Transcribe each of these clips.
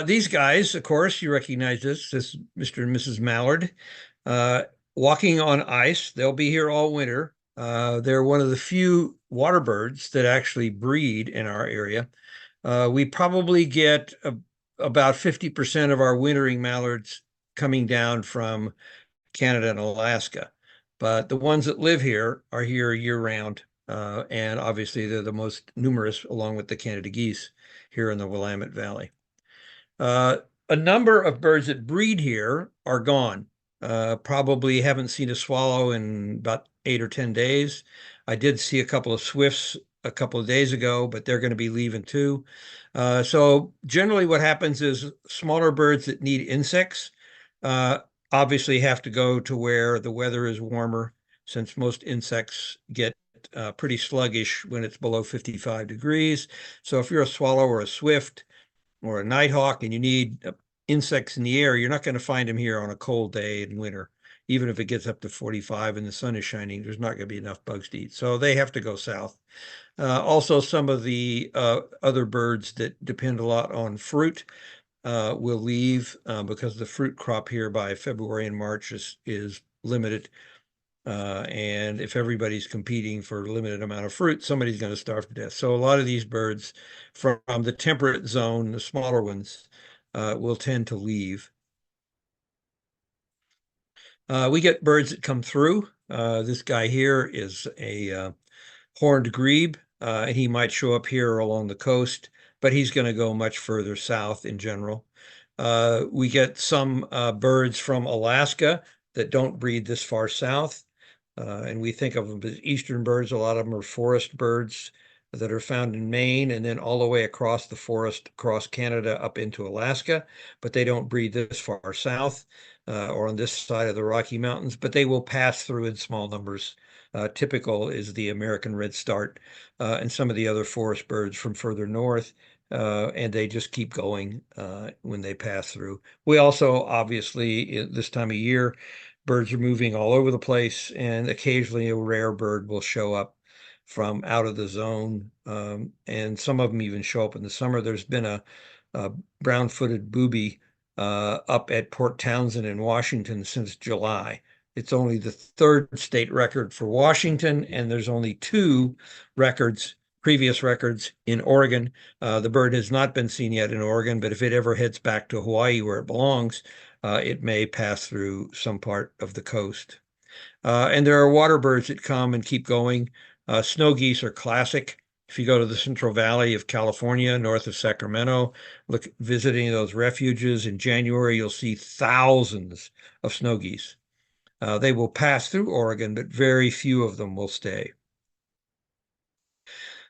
These guys, of course, you recognize this Mr. and Mrs. Mallard, uh, walking on ice. They'll be here all winter. They're one of the few water birds that actually breed in our area. We probably get about 50% of our wintering mallards coming down from Canada and Alaska. But the ones that live here are here year round. And obviously, they're the most numerous, along with the Canada geese here in the Willamette Valley. Uh, a number of birds that breed here are gone. Probably haven't seen a swallow in about 8 or 10 days. I did see a couple of swifts a couple of days ago, but they're going to be leaving too. So generally what happens is smaller birds that need insects uh, obviously have to go to where the weather is warmer, since most insects get pretty sluggish when it's below 55 degrees. So if you're a swallow or a swift, or a nighthawk and you need insects in the air, you're not going to find them here on a cold day in winter. Even if it gets up to 45 and the sun is shining, there's not going to be enough bugs to eat. So they have to go south. Also, some of the other birds that depend a lot on fruit will leave because the fruit crop here by February and March is limited. And if everybody's competing for a limited amount of fruit, somebody's going to starve to death. So a lot of these birds from the temperate zone, the smaller ones, will tend to leave. We get birds that come through. This guy here is a horned grebe, and he might show up here along the coast, but he's going to go much further south in general. We get some birds from Alaska that don't breed this far south. And we think of them as eastern birds. A lot of them are forest birds that are found in Maine and then all the way across the forest, across Canada up into Alaska, but they don't breed this far south or on this side of the Rocky Mountains, but they will pass through in small numbers. Typical is the American redstart and some of the other forest birds from further north, and they just keep going when they pass through. We also, obviously, this time of year, birds are moving all over the place, and occasionally a rare bird will show up from out of the zone. And some of them even show up in the summer. There's been a brown-footed booby up at Port Townsend in Washington since July. It's only the third state record for Washington, and there's only two previous records in Oregon. The bird has not been seen yet in Oregon, but if it ever heads back to Hawaii where it belongs, it may pass through some part of the coast. And there are water birds that come and keep going. Snow geese are classic. If you go to the Central Valley of California, north of Sacramento, look visiting those refuges in January, you'll see thousands of snow geese. They will pass through Oregon, but very few of them will stay.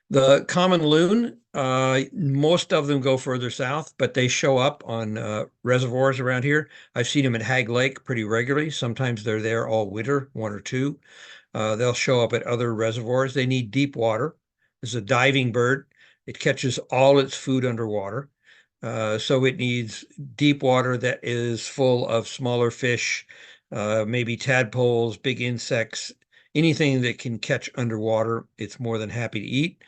The common loon, most of them go further south, but they show up on reservoirs around here. I've seen them at Hag Lake pretty regularly. Sometimes they're there all winter, one or two. They'll show up at other reservoirs. They need deep water. It's a diving bird. It catches all its food underwater. So it needs deep water that is full of smaller fish, maybe tadpoles, big insects, anything that can catch underwater, it's more than happy to eat.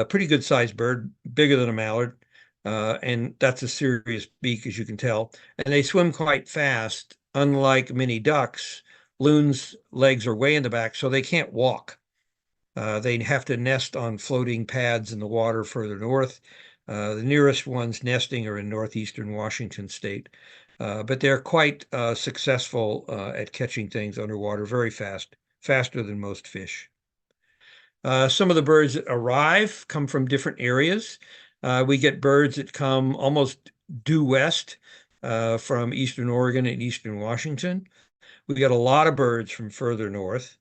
Pretty good sized bird, bigger than a mallard. And that's a serious beak, as you can tell. And they swim quite fast. Unlike many ducks, loons' legs are way in the back, so they can't walk. They have to nest on floating pads in the water further north. The nearest ones nesting are in northeastern Washington state. But they're quite successful at catching things underwater very fast, faster than most fish. Some of the birds that arrive come from different areas. We get birds that come almost due west from eastern Oregon and eastern Washington. We get a lot of birds from further north.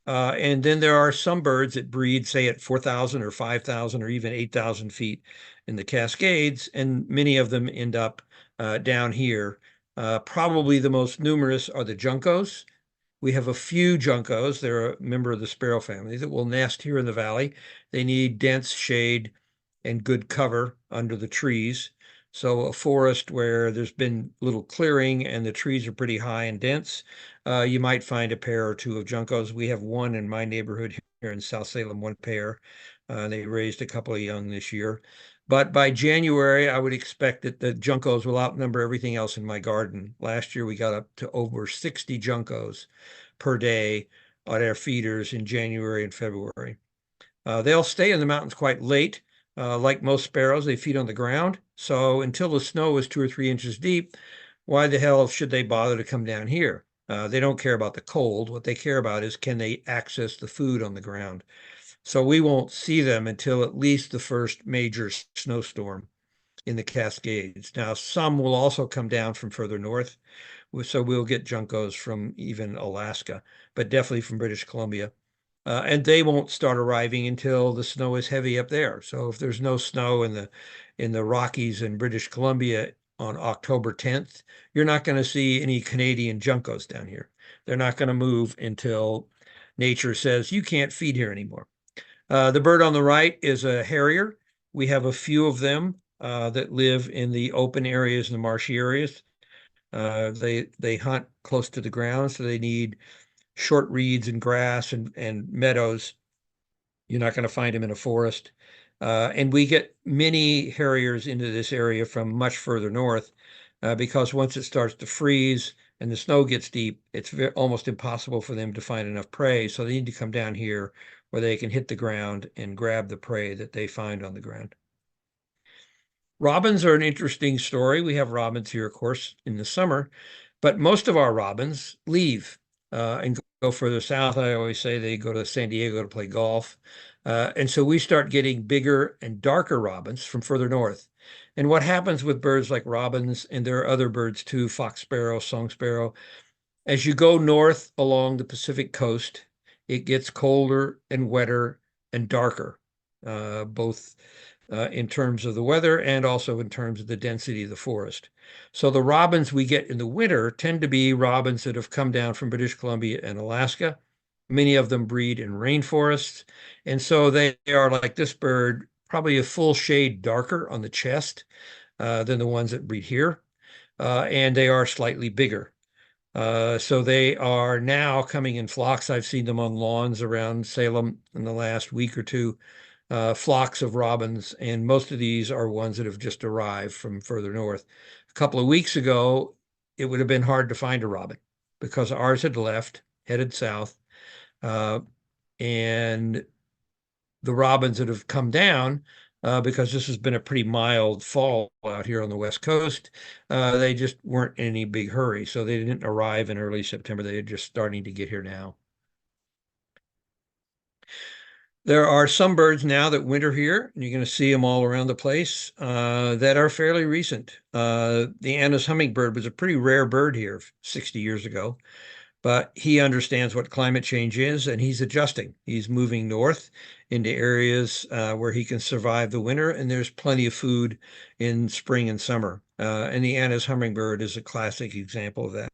And then there are some birds that breed, say, at 4,000 or 5,000 or even 8,000 feet in the Cascades, and many of them end up down here. Probably the most numerous are the juncos. We have a few juncos. They're a member of the sparrow family that will nest here in the valley. They need dense shade and good cover under the trees. So a forest where there's been little clearing and the trees are pretty high and dense, you might find a pair or two of juncos. We have one in my neighborhood here in South Salem, one pair. They raised a couple of young this year. But by January, I would expect that the juncos will outnumber everything else in my garden. Last year, we got up to over 60 juncos per day on our feeders in January and February. They'll stay in the mountains quite late. Like most sparrows, they feed on the ground. So until the snow is 2 or 3 inches deep, why the hell should they bother to come down here? They don't care about the cold. What they care about is can they access the food on the ground? So we won't see them until at least the first major snowstorm in the Cascades. Now, some will also come down from further north, so we'll get juncos from even Alaska, but definitely from British Columbia. And they won't start arriving until the snow is heavy up there. So if there's no snow in the Rockies in British Columbia on October 10th, you're not going to see any Canadian juncos down here. They're not going to move until nature says you can't feed here anymore. The bird on the right is a harrier. We have a few of them that live in the open areas and the marshy areas. They hunt close to the ground, so they need short reeds and grass and meadows. You're not going to find them in a forest. And we get many harriers into this area from much further north because once it starts to freeze and the snow gets deep, it's almost impossible for them to find enough prey. So they need to come down here where they can hit the ground and grab the prey that they find on the ground. Robins are an interesting story. We have robins here, of course, in the summer, but most of our robins leave and go further south. I always say they go to San Diego to play golf. And so we start getting bigger and darker robins from further north. And what happens with birds like robins, and there are other birds too, fox sparrow, song sparrow, as you go north along the Pacific coast, it gets colder and wetter and darker, both in terms of the weather and also in terms of the density of the forest. So the robins we get in the winter tend to be robins that have come down from British Columbia and Alaska. Many of them breed in rainforests. And so they are like this bird, probably a full shade darker on the chest than the ones that breed here. And they are slightly bigger. So they are now coming in flocks. I've seen them on lawns around Salem in the last week or two, flocks of robins, and most of these are ones that have just arrived from further north. A couple of weeks ago, it would have been hard to find a robin because ours had left, headed south, and the robins that have come down, because this has been a pretty mild fall out here on the West Coast, they just weren't in any big hurry. So they didn't arrive in early September. They're just starting to get here now. There are some birds now that winter here, and you're going to see them all around the place, that are fairly recent. The Anna's hummingbird was a pretty rare bird here 60 years ago. But he understands what climate change is, and he's adjusting. He's moving north into areas where he can survive the winter, and there's plenty of food in spring and summer. And the Anna's hummingbird is a classic example of that.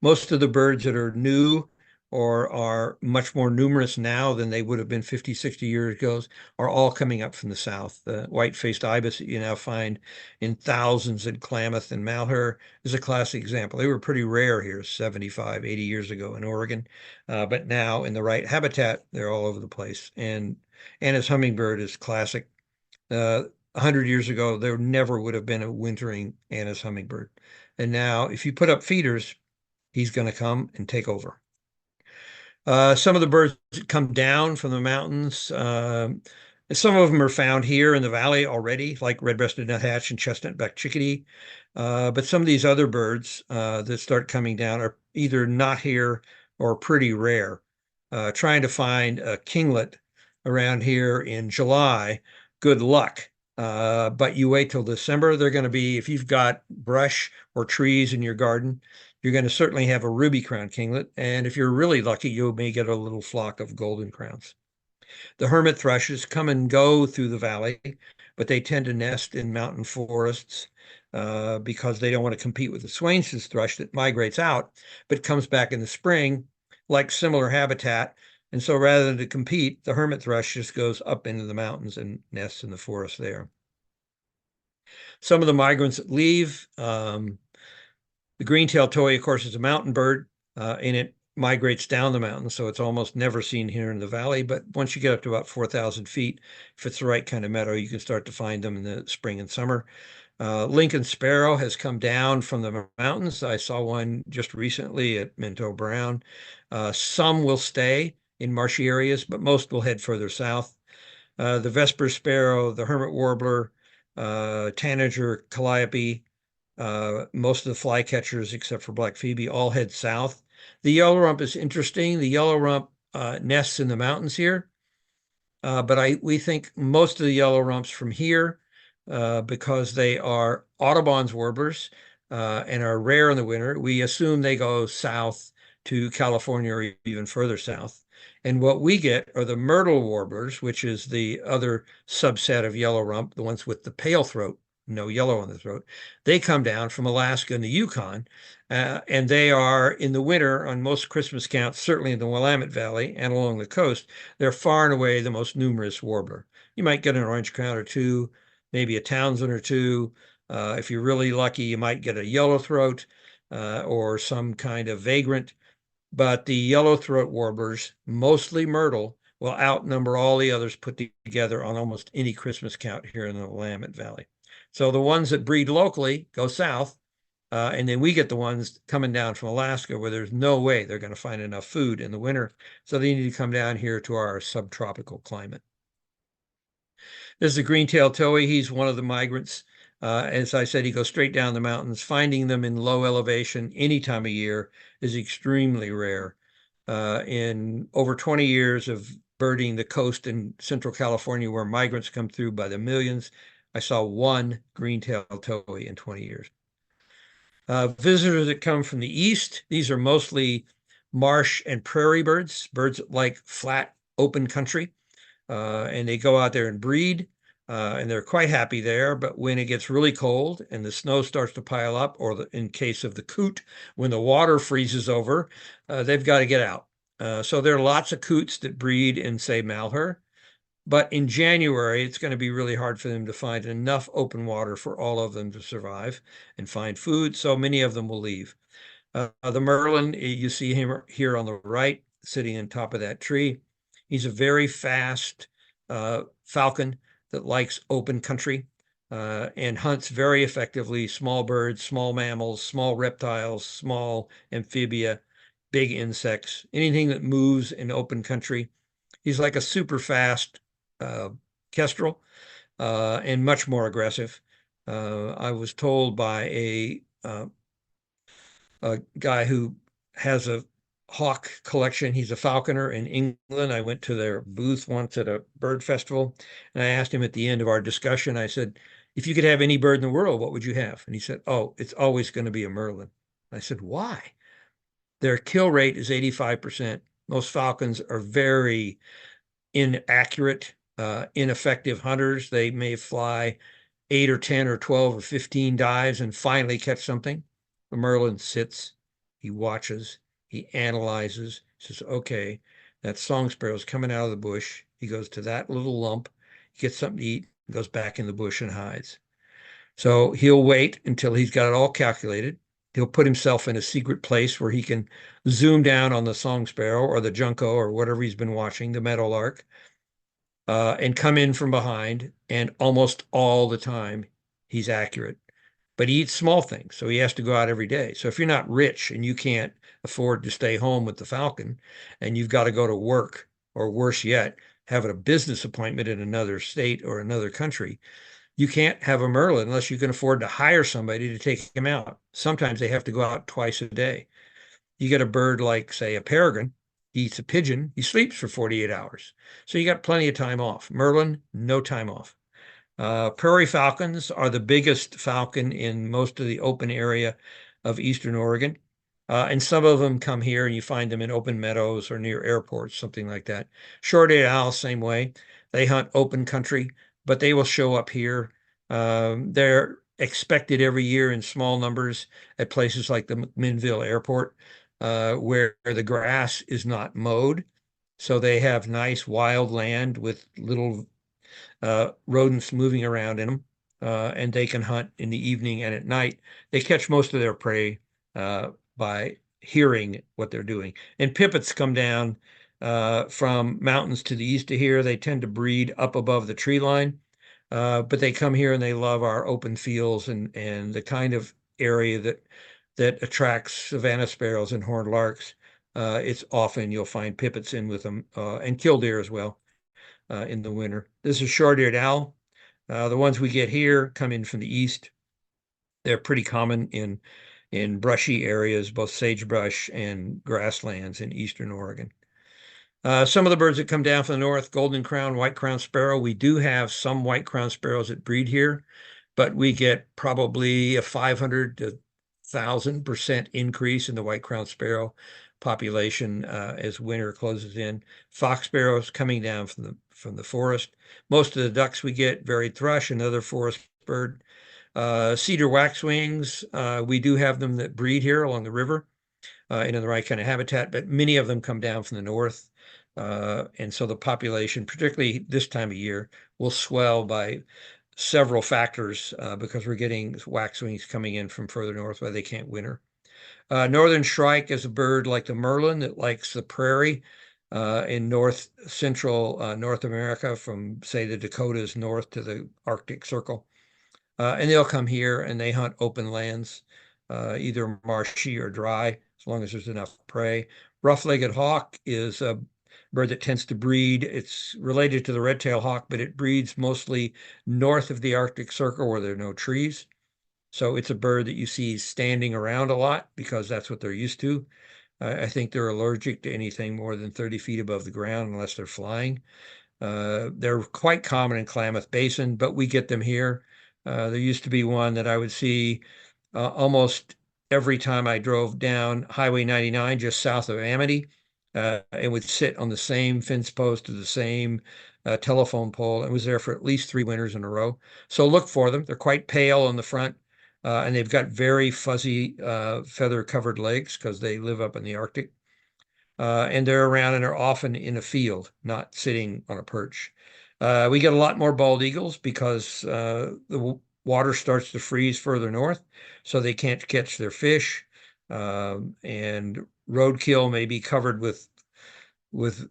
Most of the birds that are new or are much more numerous now than they would have been 50, 60 years ago are all coming up from the south. The white-faced ibis that you now find in thousands in Klamath and Malheur is a classic example. They were pretty rare here 75, 80 years ago in Oregon, but now in the right habitat, they're all over the place. And Anna's hummingbird is classic. 100 years ago, there never would have been a wintering Anna's hummingbird. And now, if you put up feeders, he's going to come and take over. Some of the birds come down from the mountains. Some of them are found here in the valley already, like red-breasted nuthatch and chestnut-backed chickadee. But some of these other birds that start coming down are either not here or pretty rare. Trying to find a kinglet around here in July, good luck. But you wait till December, they're going to be, if you've got brush or trees in your garden, you're going to certainly have a ruby crowned kinglet. And if you're really lucky, you may get a little flock of golden crowns. The hermit thrushes come and go through the valley, but they tend to nest in mountain forests because they don't want to compete with the Swainson's thrush that migrates out, but comes back in the spring, like similar habitat. And so rather than to compete, the hermit thrush just goes up into the mountains and nests in the forest there. Some of the migrants that leave, the green-tailed towhee, of course, is a mountain bird, and it migrates down the mountain, so it's almost never seen here in the valley. But once you get up to about 4,000 feet, if it's the right kind of meadow, you can start to find them in the spring and summer. Lincoln sparrow has come down from the mountains. I saw one just recently at Minto Brown. Some will stay in marshy areas, but most will head further south. The vesper sparrow, the hermit warbler, tanager, calliope, most of the flycatchers, except for black phoebe, all head south. The yellow rump is interesting. The yellow rump nests in the mountains here, but we think most of the yellow rumps from here, because they are Audubon's warblers and are rare in the winter, we assume they go south to California or even further south. And what we get are the myrtle warblers, which is the other subset of yellow rump, the ones with the pale throat, no yellow on the throat. They come down from Alaska and the Yukon, and they are in the winter on most Christmas counts, certainly in the Willamette Valley and along the coast. They're far and away the most numerous warbler. You might get an orange crown or two, maybe a Townsend or two. If you're really lucky, you might get a yellowthroat or some kind of vagrant. But the yellowthroat warblers, mostly myrtle, will outnumber all the others put together on almost any Christmas count here in the Willamette Valley. So the ones that breed locally go south, and then we get the ones coming down from Alaska where there's no way they're going to find enough food in the winter. So they need to come down here to our subtropical climate. This is a green-tailed towhee. He's one of the migrants. As I said, he goes straight down the mountains. Finding them in low elevation any time of year is extremely rare. In over 20 years of birding the coast in Central California, where migrants come through by the millions, I saw one green-tailed towhee in 20 years. Visitors that come from the east, these are mostly marsh and prairie birds, birds that like flat, open country. And they go out there and breed, and they're quite happy there. But when it gets really cold and the snow starts to pile up, or in case of the coot, when the water freezes over, they've got to get out. So there are lots of coots that breed in, say, Malheur. But in January, it's going to be really hard for them to find enough open water for all of them to survive and find food. So many of them will leave. The Merlin, you see him here on the right, sitting on top of that tree. He's a very fast falcon that likes open country and hunts very effectively small birds, small mammals, small reptiles, small amphibia, big insects, anything that moves in open country. He's like a super fast kestrel and much more aggressive. I was told by a guy who has a hawk collection. He's a falconer in England. I went to their booth once at a bird festival, and I asked him at the end of our discussion, I said, if you could have any bird in the world, what would you have? And he said, oh, it's always going to be a merlin. I said, why? Their kill rate is 85%. Most falcons are very inaccurate, ineffective hunters. They may fly 8 or 10 or 12 or 15 dives and finally catch something. The merlin sits, he watches, he analyzes, says, okay, that song sparrow's coming out of the bush. He goes to that little lump, he gets something to eat, goes back in the bush and hides. So he'll wait until he's got it all calculated. He'll put himself in a secret place where he can zoom down on the song sparrow or the junco or whatever he's been watching, the meadowlark, and come in from behind. And almost all the time, he's accurate. But he eats small things, so he has to go out every day. So if you're not rich and you can't afford to stay home with the falcon and you've got to go to work, or worse yet, have a business appointment in another state or another country, you can't have a merlin unless you can afford to hire somebody to take him out. Sometimes they have to go out twice a day. You get a bird like, say, a peregrine, he eats a pigeon, he sleeps for 48 hours. So you got plenty of time off. Merlin, no time off. Prairie falcons are the biggest falcon in most of the open area of Eastern Oregon. And some of them come here and you find them in open meadows or near airports, something like that. Short-eared owls, same way. They hunt open country, but they will show up here. They're expected every year in small numbers at places like the McMinnville Airport, where the grass is not mowed. So they have nice wild land with little rodents moving around in them, and they can hunt in the evening and at night. They catch most of their prey by hearing what they're doing. And pipits come down from mountains to the east of here. They tend to breed up above the tree line, but they come here and they love our open fields and the kind of area that attracts savanna sparrows and horned larks. It's often you'll find pipits in with them and killdeer as well in the winter. This is short-eared owl. The ones we get here come in from the east. They're pretty common in brushy areas, both sagebrush and grasslands in eastern Oregon. Some of the birds that come down from the north, golden crown, white crown sparrow. We do have some white crown sparrows that breed here, but we get probably a 500 to 1,000% increase in the white crown sparrow population as winter closes in. Fox sparrows coming down from the forest. Most of the ducks we get, varied thrush, another forest bird. Cedar waxwings, we do have them that breed here along the river and in the right kind of habitat, but many of them come down from the north. And so the population, particularly this time of year, will swell by several factors because we're getting waxwings coming in from further north where they can't winter. Northern shrike is a bird like the merlin that likes the prairie in north central North America, from say the Dakotas north to the Arctic Circle. And they'll come here and they hunt open lands, either marshy or dry, as long as there's enough prey. Rough-legged hawk is a bird that tends to breed. It's related to the red-tailed hawk, but it breeds mostly north of the Arctic Circle where there are no trees. So it's a bird that you see standing around a lot because that's what they're used to. I think they're allergic to anything more than 30 feet above the ground unless they're flying. They're quite common in Klamath Basin, but we get them here. There used to be one that I would see almost every time I drove down Highway 99 just south of Amity. It would sit on the same fence post to the same telephone pole and was there for at least 3 winters in a row. So look for them. They're quite pale on the front and they've got very fuzzy feather-covered legs because they live up in the Arctic. And they're around and are often in a field, not sitting on a perch. We get a lot more bald eagles because the water starts to freeze further north, so they can't catch their fish. And roadkill may be covered with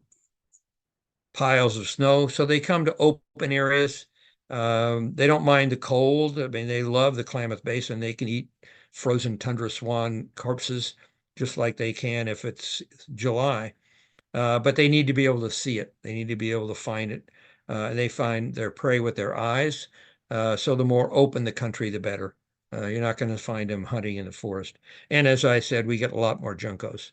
piles of snow, so they come to open areas. They don't mind the cold. I mean, they love the Klamath Basin. They can eat frozen tundra swan corpses just like they can if it's July. But they need to be able to see it. They need to be able to find it. They find their prey with their eyes. So the more open the country, the better. You're not going to find them hunting in the forest. And as I said, we get a lot more juncos.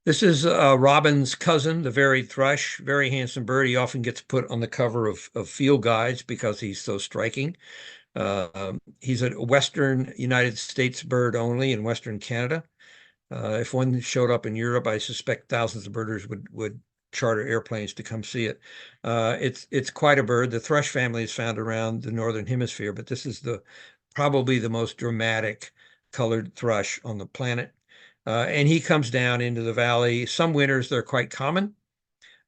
This is robin's cousin, the varied thrush, very handsome bird. He often gets put on the cover of field guides because he's so striking. He's a Western United States bird only in Western Canada. If one showed up in Europe, I suspect thousands of birders would charter airplanes to come see it. It's quite a bird. The thrush family is found around the northern hemisphere, but this is probably the most dramatic colored thrush on the planet. And he comes down into the valley. Some winters they're quite common,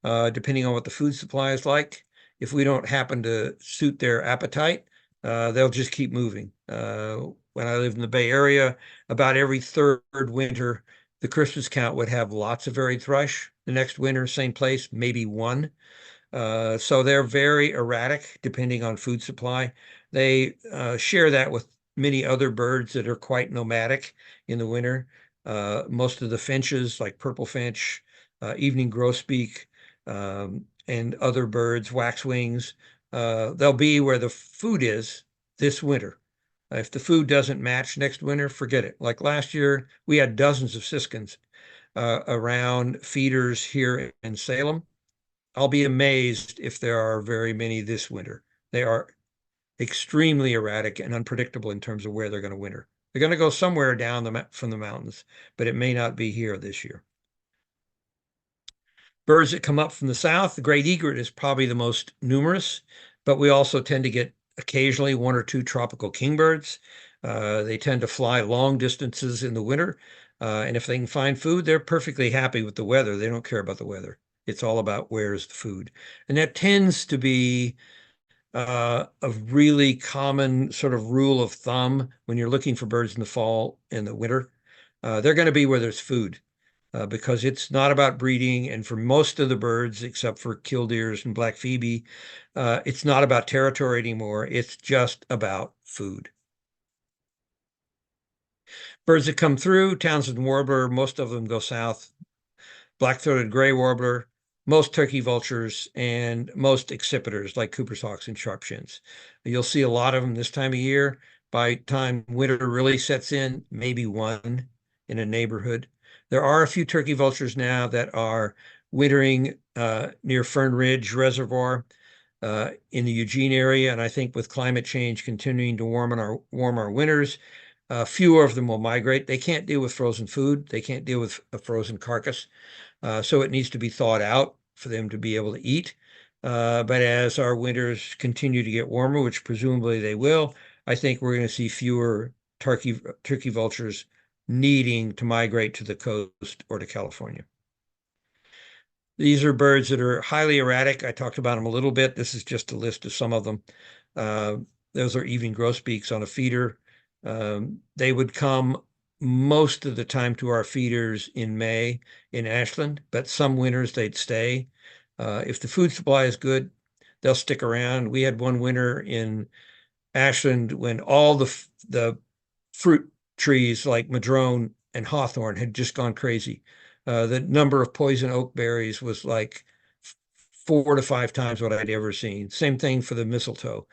depending on what the food supply is like. If we don't happen to suit their appetite, they'll just keep moving. When I lived in the Bay Area, about every third winter, the Christmas count would have lots of varied thrush. The next winter, same place, maybe one. So they're very erratic depending on food supply. They share that with many other birds that are quite nomadic in the winter. Most of the finches, like purple finch, evening grosbeak, and other birds, waxwings, they'll be where the food is this winter. If the food doesn't match next winter, forget it. Like last year, we had dozens of siskins around feeders here in Salem. I'll be amazed if there are very many this winter. They are extremely erratic and unpredictable in terms of where they're going to winter. They're going to go somewhere down from the mountains, but it may not be here this year. Birds that come up from the south, the great egret is probably the most numerous, but we also tend to get occasionally 1 or 2 tropical kingbirds. They tend to fly long distances in the winter, and if they can find food, they're perfectly happy with the weather. They don't care about the weather. It's all about where's the food. And that tends to be a really common sort of rule of thumb when you're looking for birds in the fall and the winter. They're going to be where there's food because it's not about breeding. And for most of the birds, except for killdeers and black phoebe, it's not about territory anymore. It's just about food. Birds that come through, Townsend warbler, most of them go south. Black-throated gray warbler, most turkey vultures, and most accipiters like Cooper's hawks and sharpshins. You'll see a lot of them this time of year. By time winter really sets in, maybe one in a neighborhood. There are a few turkey vultures now that are wintering near Fern Ridge Reservoir in the Eugene area, and I think with climate change continuing to warm our winters, fewer of them will migrate. They can't deal with frozen food. They can't deal with a frozen carcass. So it needs to be thawed out for them to be able to eat. But as our winters continue to get warmer, which presumably they will, I think we're going to see fewer turkey vultures needing to migrate to the coast or to California. These are birds that are highly erratic. I talked about them a little bit. This is just a list of some of them. Uh, those are evening grosbeaks on a feeder. They would come most of the time to our feeders in May in Ashland, but some winters they'd stay. If the food supply is good, they'll stick around. We had one winter in Ashland when all the fruit trees like madrone and hawthorn had just gone crazy. The number of poison oak berries was like 4 to 5 times what I'd ever seen. Same thing for the mistletoe.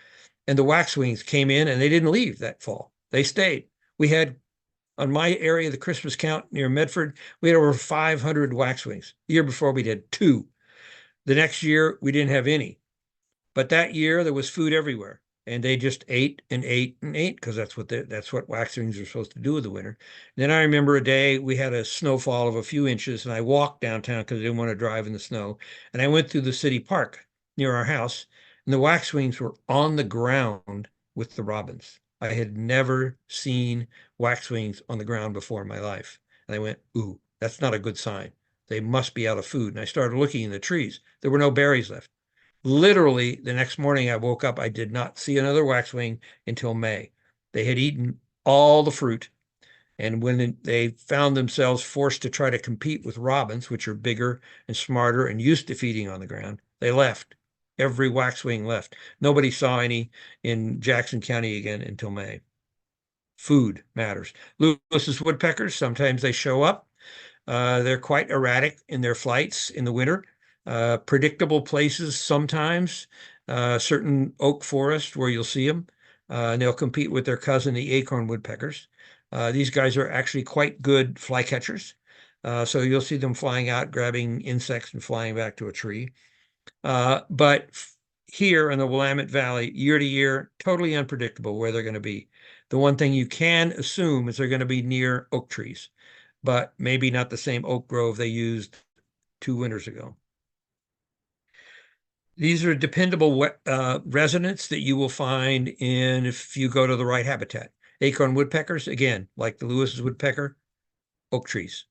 And the waxwings came in and they didn't leave that fall. They stayed. We had on my area, the Christmas count near Medford, we had over 500 waxwings. The year before we did two. The next year we didn't have any. But that year there was food everywhere, and they just ate and ate and ate because that's what waxwings are supposed to do in the winter. And then I remember a day we had a snowfall of a few inches, and I walked downtown because I didn't want to drive in the snow. And I went through the city park near our house, and the waxwings were on the ground with the robins. I had never seen waxwings on the ground before in my life. And I went, ooh, that's not a good sign. They must be out of food. And I started looking in the trees. There were no berries left. Literally, the next morning I woke up, I did not see another waxwing until May. They had eaten all the fruit. And when they found themselves forced to try to compete with robins, which are bigger and smarter and used to feeding on the ground, they left. Every waxwing left. Nobody saw any in Jackson County again until May. Food matters. Lewis's woodpeckers, sometimes they show up. They're quite erratic in their flights in the winter. Predictable places sometimes, certain oak forests where you'll see them, and they'll compete with their cousin, the acorn woodpeckers. These guys are actually quite good flycatchers. So you'll see them flying out, grabbing insects and flying back to a tree. But here in the Willamette Valley, year to year, totally unpredictable where they're going to be. The one thing you can assume is they're going to be near oak trees, but maybe not the same oak grove they used 2 winters ago. These are dependable residents that you will find in if you go to the right habitat. Acorn woodpeckers, again, like the Lewis's woodpecker, oak trees.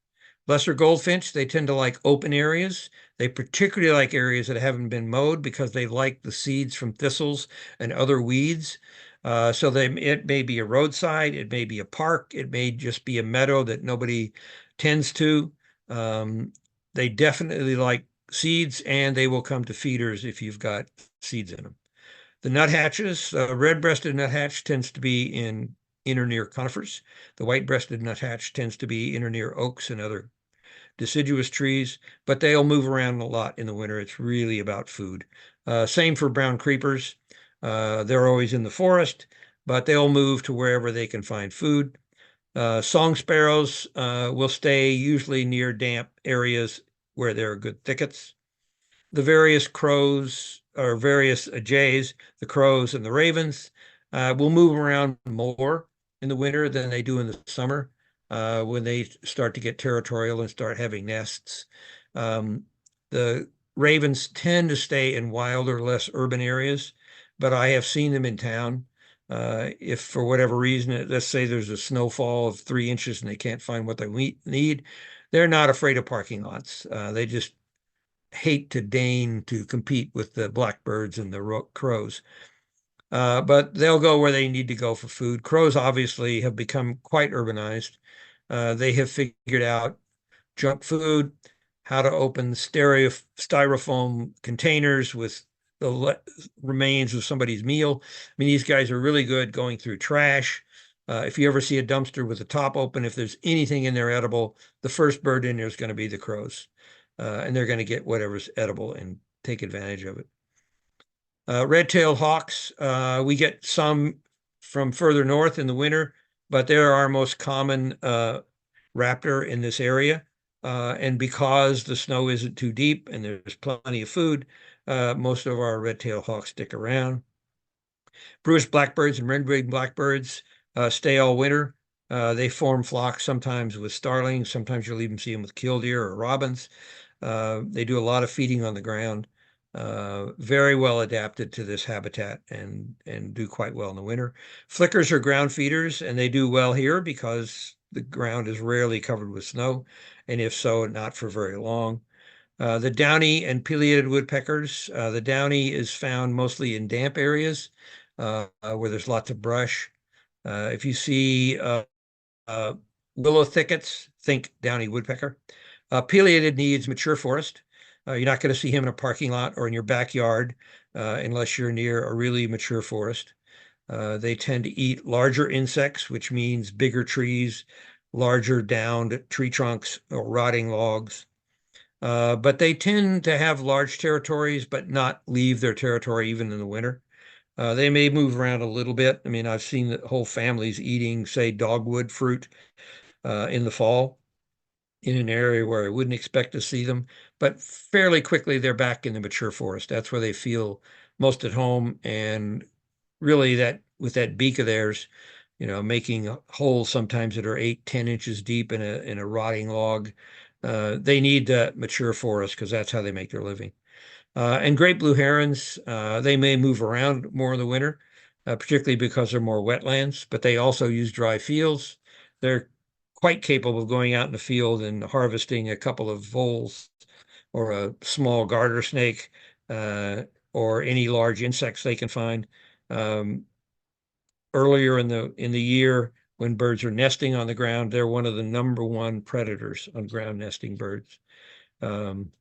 Lesser goldfinch, they tend to like open areas. They particularly like areas that haven't been mowed because they like the seeds from thistles and other weeds. It may be a roadside, it may be a park, it may just be a meadow that nobody tends to. They definitely like seeds, and they will come to feeders if you've got seeds in them. The nuthatches, red-breasted nuthatch tends to be in inner near conifers. The white-breasted nuthatch tends to be inner near oaks and other deciduous trees, but they'll move around a lot in the winter. It's really about food. Same for brown creepers. They're always in the forest, but they'll move to wherever they can find food. Song sparrows will stay usually near damp areas where there are good thickets. The various crows or various jays, the crows and the ravens, will move around more in the winter than they do in the summer when they start to get territorial and start having nests. The ravens tend to stay in wilder, less urban areas, but I have seen them in town. If for whatever reason, let's say there's a snowfall of 3 inches and they can't find what they need, they're not afraid of parking lots. They just hate to deign to compete with the blackbirds and the crows. But they'll go where they need to go for food. Crows obviously have become quite urbanized. They have figured out junk food, how to open styrofoam containers with the remains of somebody's meal. I mean, these guys are really good going through trash. If you ever see a dumpster with the top open, if there's anything in there edible, the first bird in there is going to be the crows. And they're going to get whatever's edible and take advantage of it. Red-tailed hawks, we get some from further north in the winter, but they're our most common raptor in this area. And because the snow isn't too deep and there's plenty of food, most of our red-tailed hawks stick around. British blackbirds and red-winged blackbirds stay all winter. They form flocks sometimes with starlings. Sometimes you'll even see them with killdeer or robins. They do a lot of feeding on the ground. Very well adapted to this habitat and do quite well in the winter. Flickers are ground feeders, and they do well here because the ground is rarely covered with snow, and if so, not for very long. The downy and pileated woodpeckers. The downy is found mostly in damp areas where there's lots of brush. If you see uh, willow thickets, think downy woodpecker. Pileated needs mature forest. You're not going to see him in a parking lot or in your backyard unless you're near a really mature forest. They tend to eat larger insects, which means bigger trees, larger downed tree trunks or rotting logs. But they tend to have large territories, but not leave their territory even in the winter. They may move around a little bit. I mean, I've seen the whole families eating, say, dogwood fruit in the fall in an area where I wouldn't expect to see them, but fairly quickly they're back in the mature forest. That's where they feel most at home. And really that with that beak of theirs, making holes sometimes that are 8, 10 inches deep in a rotting log. They need that mature forest because that's how they make their living. And great blue herons, they may move around more in the winter, particularly because they're more wetlands, but they also use dry fields. They're quite capable of going out in the field and harvesting a couple of voles or a small garter snake or any large insects they can find. Um, Earlier in the year, when birds are nesting on the ground, they're one of the number one predators on ground nesting birds. Um,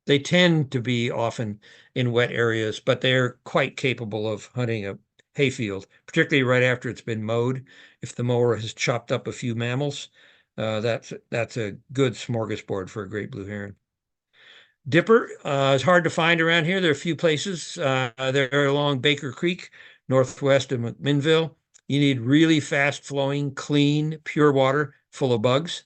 they tend to be often in wet areas, but they're quite capable of hunting a hayfield, particularly right after it's been mowed. If the mower has chopped up a few mammals, that's a good smorgasbord for a great blue heron. Dipper is hard to find around here. There are a few places. They're along Baker Creek, northwest of McMinnville. You need really fast flowing, clean, pure water full of bugs.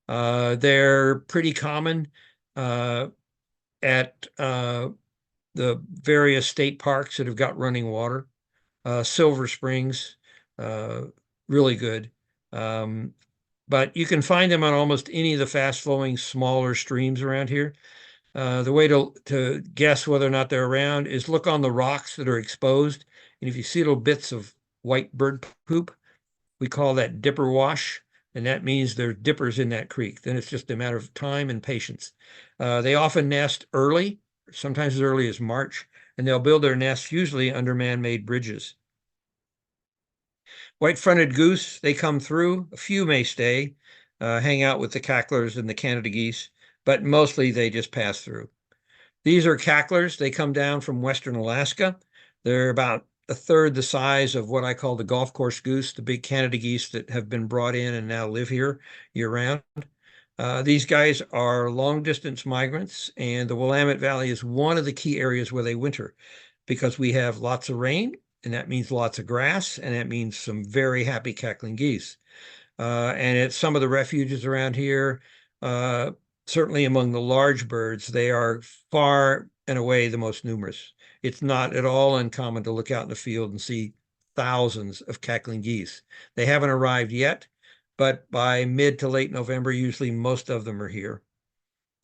They're pretty common at the various state parks that have got running water. Silver Springs, uh, really good. Um, but you can find them on almost any of the fast flowing smaller streams around here. The way to guess whether or not they're around is look on the rocks that are exposed. And if you see little bits of white bird poop, we call that dipper wash. And that means there's dippers in that creek. Then it's just a matter of time and patience. They often nest early, sometimes as early as March, and they'll build their nests usually under man-made bridges. White-fronted goose, they come through. A few may stay, hang out with the cacklers and the Canada geese, but mostly they just pass through. These are cacklers. They come down from western Alaska. They're about a third the size of what I call the golf course goose, the big Canada geese that have been brought in and now live here year-round. These guys are long-distance migrants, and the Willamette Valley is one of the key areas where they winter because we have lots of rain, and that means lots of grass, and that means some very happy cackling geese. And at some of the refuges around here, uh, certainly among the large birds, they are far and away the most numerous. It's not at all uncommon to look out in the field and see thousands of cackling geese. They haven't arrived yet, but by mid to late November, usually most of them are here.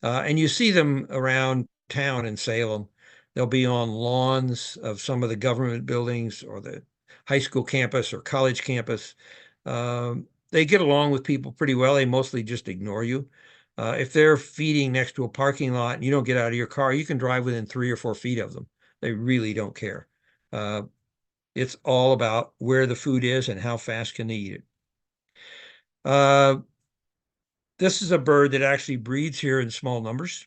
And you see them around town in Salem. They'll be on lawns of some of the government buildings or the high school campus or college campus. They get along with people pretty well. They mostly just ignore you. If they're feeding next to a parking lot and you don't get out of your car, you can drive within 3 or 4 feet of them. They really don't care. Uh, it's all about where the food is and how fast can they eat it. Uh, This is a bird that actually breeds here in small numbers.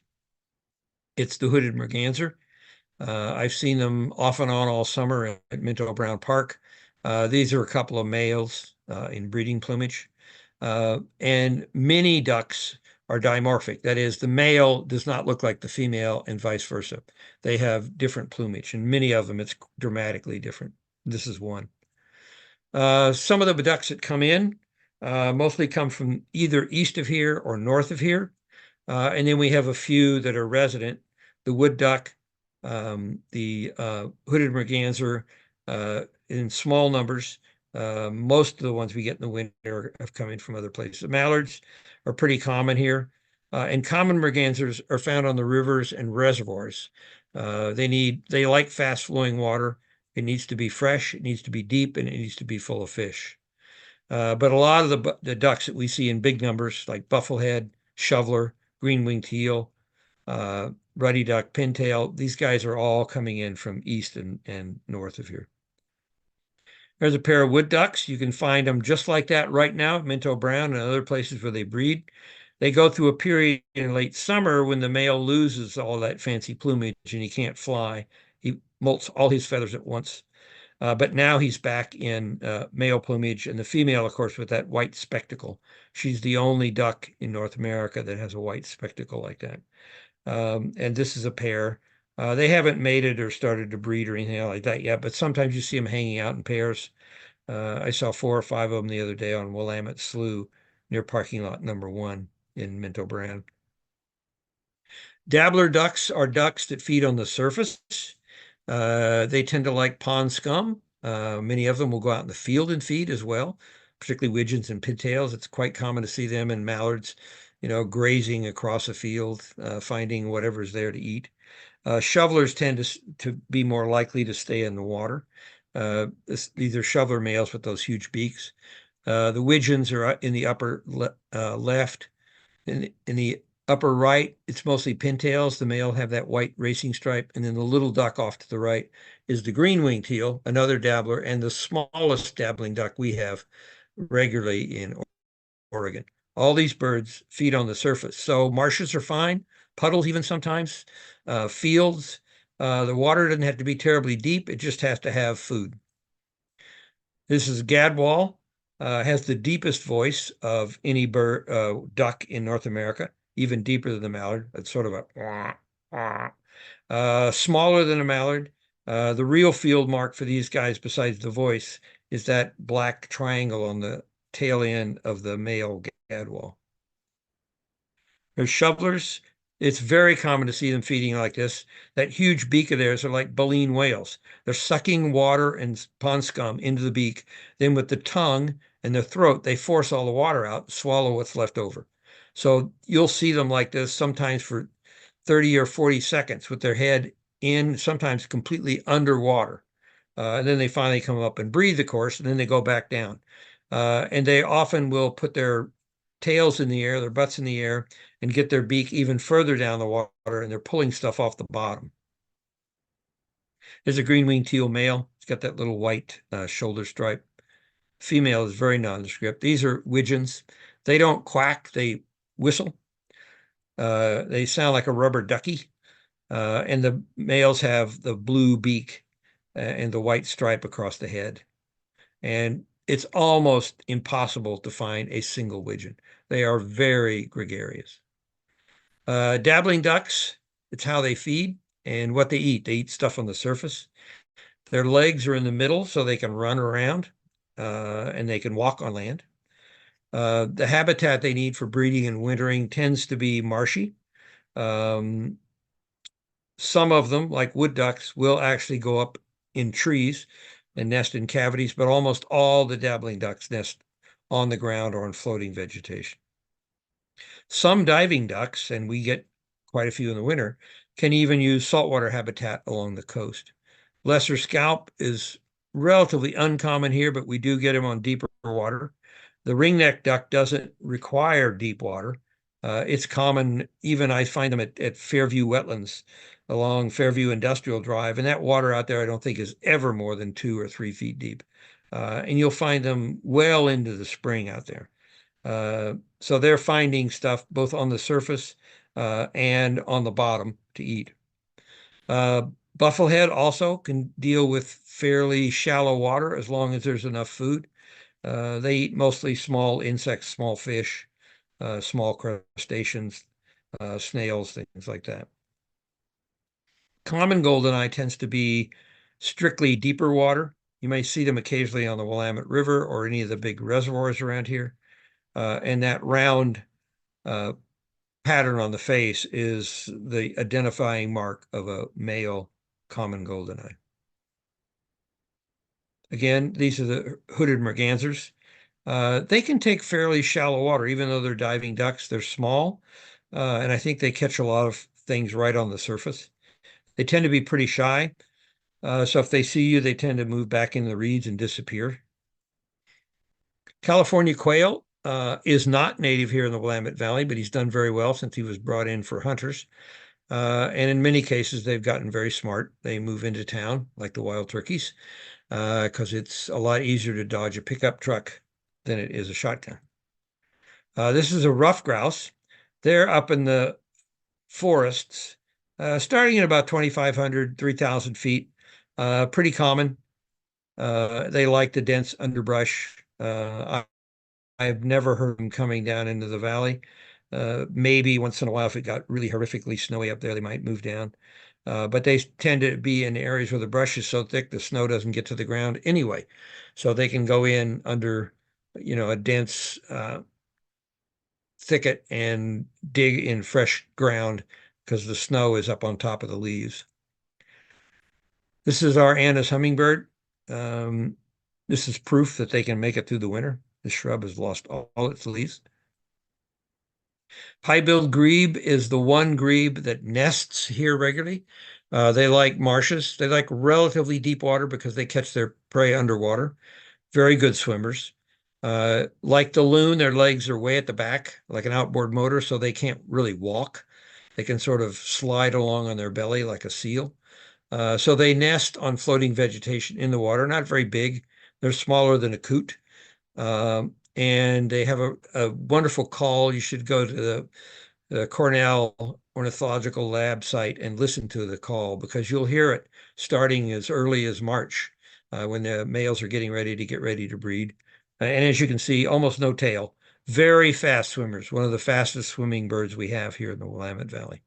It's the hooded merganser. I've seen them off and on all summer at Minto Brown Park. These are a couple of males in breeding plumage. And many ducks are dimorphic. That is, the male does not look like the female and vice versa. They have different plumage, and many of them it's dramatically different. This is one. Some of the ducks that come in mostly come from either east of here or north of here. And then we have a few that are resident, the wood duck, the hooded merganser in small numbers. Most of the ones we get in the winter have come in from other places. The mallards are pretty common here. And common mergansers are found on the rivers and reservoirs. They like fast flowing water. It needs to be fresh, it needs to be deep, and it needs to be full of fish. But a lot of the ducks that we see in big numbers, like bufflehead, shoveler, green-winged teal, ruddy duck, pintail, these guys are all coming in from east and north of here. There's a pair of wood ducks. You can find them just like that right now at Minto Brown and other places where they breed. They go through a period in late summer when the male loses all that fancy plumage and he can't fly. He molts all his feathers at once. But now he's back in male plumage, and the female, of course, with that white spectacle. She's the only duck in North America that has a white spectacle like that. And this is a pair. They haven't mated or started to breed or anything like that yet, but sometimes you see them hanging out in pairs. I saw 4 or 5 of them the other day on Willamette Slough near parking lot number 1 in Minto Brand. Dabbler ducks are ducks that feed on the surface. They tend to like pond scum. Many of them will go out in the field and feed as well, particularly widgeons and pintails. It's quite common to see them and mallards, grazing across a field, finding whatever's there to eat. Shovelers tend to be more likely to stay in the water. These are shoveler males with those huge beaks. The widgeons are in the upper left. In the upper right, it's mostly pintails. The male have that white racing stripe. And then the little duck off to the right is the green-winged teal, another dabbler, and the smallest dabbling duck we have regularly in Oregon. All these birds feed on the surface. So marshes are fine, puddles even sometimes, fields. The water doesn't have to be terribly deep. It just has to have food. This is gadwall. Has the deepest voice of any duck in North America, even deeper than the mallard. It's sort of a smaller than a mallard. The real field mark for these guys, besides the voice, is that black triangle on the tail end of the male gadwall. There's shovelers. It's very common to see them feeding like this. That huge beak of theirs are like baleen whales. They're sucking water and pond scum into the beak. Then with the tongue and their throat, they force all the water out, swallow what's left over. So you'll see them like this sometimes for 30 or 40 seconds with their head in, sometimes completely underwater. And then they finally come up and breathe, of course, and then they go back down. And they often will put their tails in the air, their butts in the air, and get their beak even further down the water, and they're pulling stuff off the bottom. There's a green-winged teal male. It's got that little white shoulder stripe. Female is very nondescript. These are widgeons. They don't quack, they whistle. They sound like a rubber ducky. And the males have the blue beak and the white stripe across the head. And it's almost impossible to find a single widgeon. They are very gregarious. Dabbling ducks, it's how they feed and what they eat. They eat stuff on the surface. Their legs are in the middle so they can run around and they can walk on land. The habitat they need for breeding and wintering tends to be marshy. Some of them, like wood ducks, will actually go up in trees and nest in cavities, but almost all the dabbling ducks nest on the ground or in floating vegetation. Some diving ducks, and we get quite a few in the winter, can even use saltwater habitat along the coast. Lesser scalp is relatively uncommon here, but we do get them on deeper water. The ringneck duck doesn't require deep water. It's common, even I find them at Fairview Wetlands along Fairview Industrial Drive, and that water out there I don't think is ever more than 2 or 3 feet deep. And you'll find them well into the spring out there. So they're finding stuff both on the surface and on the bottom to eat. Uh, Bufflehead also can deal with fairly shallow water as long as there's enough food. They eat mostly small insects, small fish, small crustaceans, snails, things like that. Common goldeneye tends to be strictly deeper water. You may see them occasionally on the Willamette River or any of the big reservoirs around here. And that round uh, pattern on the face is the identifying mark of a male common goldeneye. Again, these are the hooded mergansers. They can take fairly shallow water, even though they're diving ducks. They're small, and I think they catch a lot of things right on the surface. They tend to be pretty shy, so if they see you, they tend to move back in the reeds and disappear. California quail is not native here in the Willamette Valley, but he's done very well since he was brought in for hunters. And in many cases, they've gotten very smart. They move into town like the wild turkeys because it's a lot easier to dodge a pickup truck than it is a shotgun. This is a rough grouse. They're up in the forests, starting at about 2,500, 3,000 feet. Pretty common. They like the dense underbrush. I've never heard them coming down into the valley. Maybe once in a while, if it got really horrifically snowy up there, they might move down. But they tend to be in areas where the brush is so thick, the snow doesn't get to the ground anyway. So they can go in under, a dense thicket and dig in fresh ground because the snow is up on top of the leaves. This is our Anna's hummingbird. Um, this is proof that they can make it through the winter. The shrub has lost all its leaves. High-billed grebe is the one grebe that nests here regularly. They like marshes. They like relatively deep water because they catch their prey underwater. Very good swimmers. Like the loon, their legs are way at the back, like an outboard motor, so they can't really walk. They can sort of slide along on their belly like a seal. So they nest on floating vegetation in the water, not very big. They're smaller than a coot. And they have a wonderful call. You should go to the Cornell Ornithological Lab site and listen to the call because you'll hear it starting as early as March when the males are getting ready to breed. And as you can see, almost no tail. Very fast swimmers, one of the fastest swimming birds we have here in the Willamette Valley.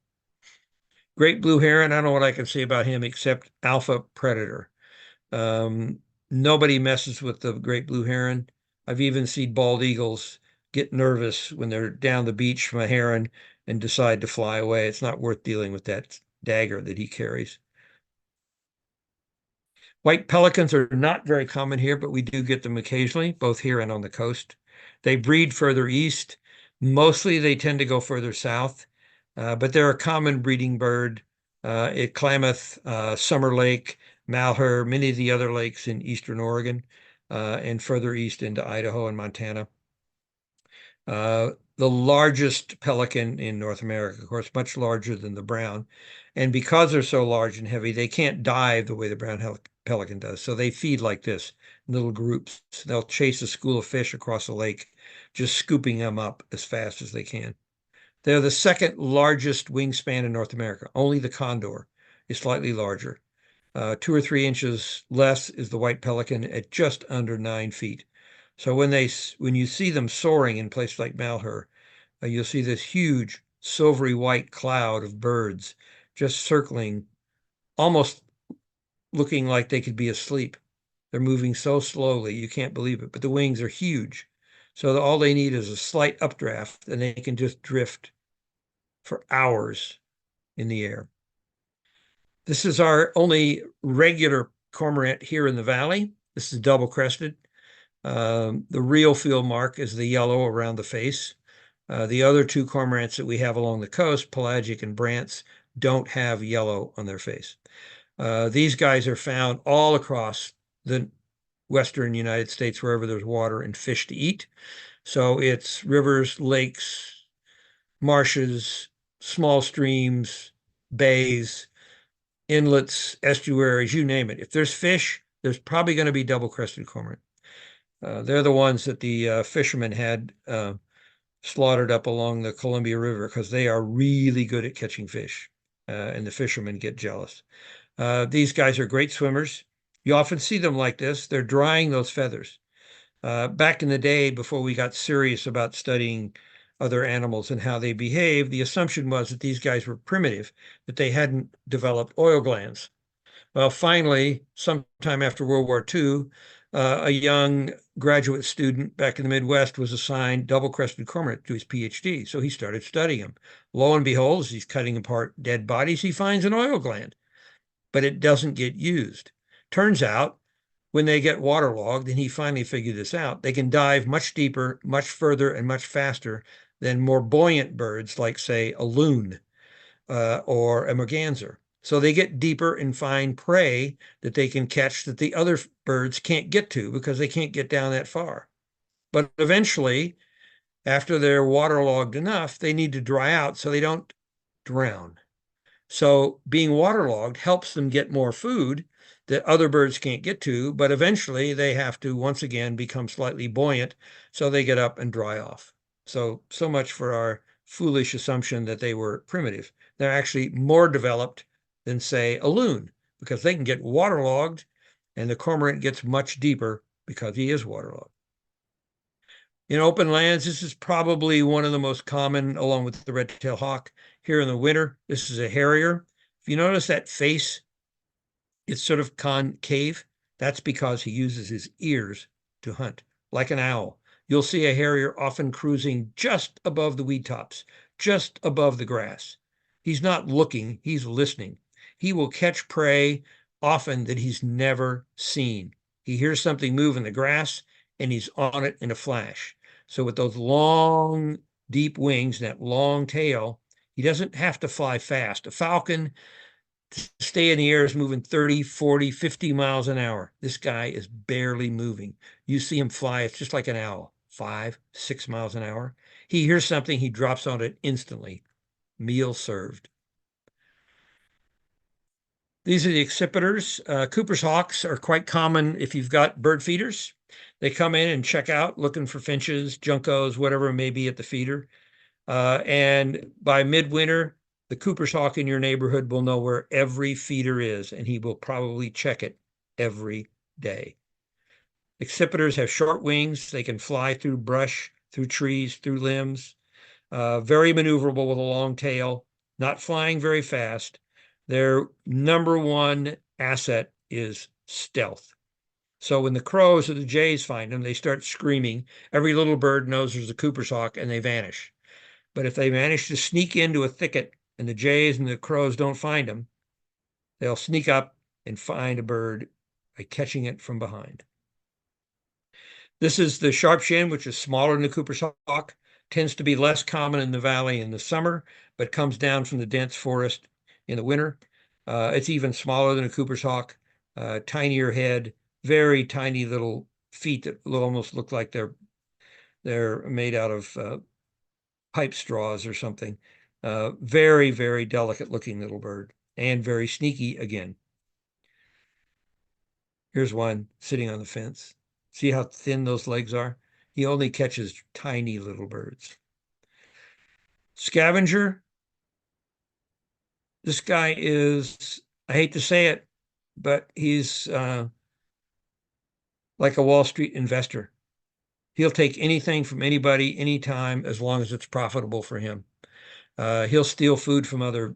Great blue heron, I don't know what I can say about him except alpha predator. Um, Nobody messes with the great blue heron. I've even seen bald eagles get nervous when they're down the beach from a heron and decide to fly away. It's not worth dealing with that dagger that he carries. White pelicans are not very common here, but we do get them occasionally, both here and on the coast. They breed further east. Mostly they tend to go further south, but they're a common breeding bird at Klamath, Summer Lake, Malheur, many of the other lakes in eastern Oregon, and further east into Idaho and Montana. The largest pelican in North America, of course, much larger than the brown. And because they're so large and heavy, they can't dive the way the brown pelican does. So they feed like this, in little groups. They'll chase a school of fish across a lake, just scooping them up as fast as they can. They're the second largest wingspan in North America. Only the condor is slightly larger. 2 or 3 inches less is the white pelican at just under 9 feet. So when you see them soaring in places like Malheur, you'll see this huge silvery white cloud of birds just circling, almost looking like they could be asleep. They're moving so slowly, you can't believe it, but the wings are huge. So all they need is a slight updraft, and they can just drift for hours in the air. This is our only regular cormorant here in the valley. This is double-crested. The real field mark is the yellow around the face. The other two cormorants that we have along the coast, pelagic and Brandt's, don't have yellow on their face. These guys are found all across the western United States, wherever there's water and fish to eat. So it's rivers, lakes, marshes, small streams, bays, inlets, estuaries, you name it. If there's fish, there's probably going to be double-crested cormorant. They're the ones that the fishermen had slaughtered up along the Columbia River because they are really good at catching fish, and the fishermen get jealous. These guys are great swimmers. You often see them like this. They're drying those feathers. Back in the day, before we got serious about studying other animals and how they behave, the assumption was that these guys were primitive, that they hadn't developed oil glands. Well, finally, sometime after World War II, a young graduate student back in the Midwest was assigned double-crested cormorant to his PhD. So he started studying them. Lo and behold, as he's cutting apart dead bodies, he finds an oil gland, but it doesn't get used. Turns out, when they get waterlogged, and he finally figured this out, they can dive much deeper, much further, and much faster than more buoyant birds like, say, a loon or a merganser. So they get deeper and find prey that they can catch that the other birds can't get to because they can't get down that far. But eventually, after they're waterlogged enough, they need to dry out so they don't drown. So being waterlogged helps them get more food that other birds can't get to, but eventually they have to once again become slightly buoyant, so they get up and dry off. So much for our foolish assumption that they were primitive. They're actually more developed than, say, a loon, because they can get waterlogged, and the cormorant gets much deeper because he is waterlogged. In open lands, this is probably one of the most common, along with the red-tailed hawk. Here in the winter, this is a harrier. If you notice that face, it's sort of concave. That's because he uses his ears to hunt, like an owl. You'll see a harrier often cruising just above the weed tops, just above the grass. He's not looking, he's listening. He will catch prey often that he's never seen. He hears something move in the grass, and he's on it in a flash. So with those long, deep wings, that long tail, he doesn't have to fly fast. A falcon, to stay in the air, is moving 30, 40, 50 miles an hour. This guy is barely moving. You see him fly, it's just like an owl, 5, 6 miles an hour. He hears something, he drops on it instantly. Meal served. These are the accipiters. Cooper's hawks are quite common if you've got bird feeders. They come in and check out looking for finches, juncos, whatever it may be at the feeder. And by midwinter, the Cooper's hawk in your neighborhood will know where every feeder is, and he will probably check it every day. Accipiters have short wings. They can fly through brush, through trees, through limbs. Very maneuverable with a long tail, not flying very fast. Their number one asset is stealth. So when the crows or the jays find them, they start screaming. Every little bird knows there's a Cooper's hawk, and they vanish. But if they manage to sneak into a thicket and the jays and the crows don't find them, they'll sneak up and find a bird by catching it from behind. This is the sharp-shinned, which is smaller than the Cooper's hawk, tends to be less common in the valley in the summer, but comes down from the dense forest in the winter. It's even smaller than a Cooper's hawk, tinier head, very tiny little feet that almost look like they're made out of pipe straws or something. Very, very delicate looking little bird, and very sneaky again. Here's one sitting on the fence. See how thin those legs are? He only catches tiny little birds. Scavenger. This guy is, I hate to say it, but he's like a Wall Street investor. He'll take anything from anybody, anytime, as long as it's profitable for him. He'll steal food from other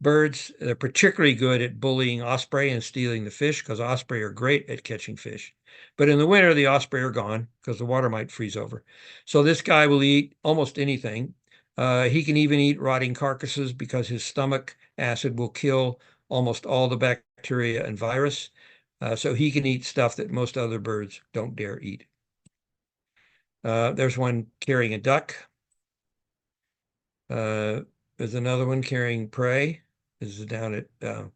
birds. They're particularly good at bullying osprey and stealing the fish, because osprey are great at catching fish. But in the winter, the osprey are gone because the water might freeze over. So this guy will eat almost anything. He can even eat rotting carcasses because his stomach acid will kill almost all the bacteria and virus. So he can eat stuff that most other birds don't dare eat. There's one carrying a duck. There's another one carrying prey. This is down at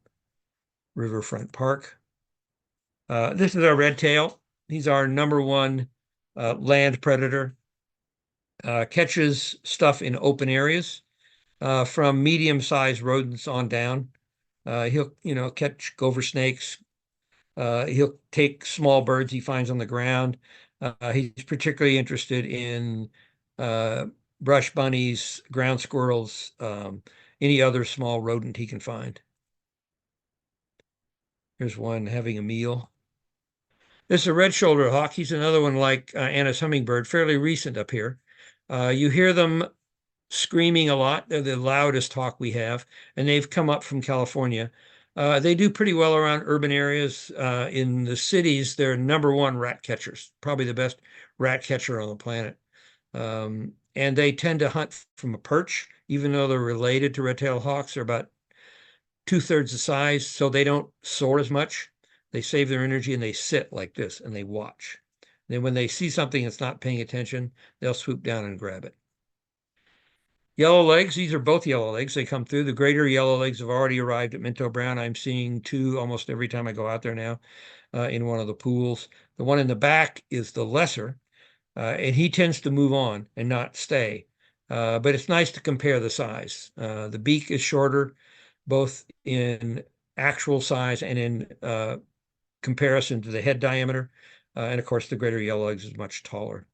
Riverfront Park. This is our red tail. He's our number one land predator. Catches stuff in open areas, from medium-sized rodents on down. He'll, catch gopher snakes. He'll take small birds he finds on the ground. He's particularly interested in uh, brush bunnies, ground squirrels, any other small rodent he can find. Here's one having a meal. This is a red-shouldered hawk. He's another one like Anna's hummingbird, fairly recent up here. You hear them screaming a lot. They're the loudest hawk we have, and they've come up from California. They do pretty well around urban areas. In the cities, they're number one rat catchers, probably the best rat catcher on the planet. And they tend to hunt from a perch, even though they're related to red-tailed hawks. They're about two-thirds the size, so they don't soar as much. They save their energy and they sit like this and they watch. Then when they see something that's not paying attention, they'll swoop down and grab it. Yellow legs, these are both yellow legs. They come through. The greater yellow legs have already arrived at Minto Brown. I'm seeing two almost every time I go out there now in one of the pools. The one in the back is the lesser, and he tends to move on and not stay. But it's nice to compare the size. The beak is shorter, both in actual size and in comparison to the head diameter. And of course, the greater yellow legs is much taller.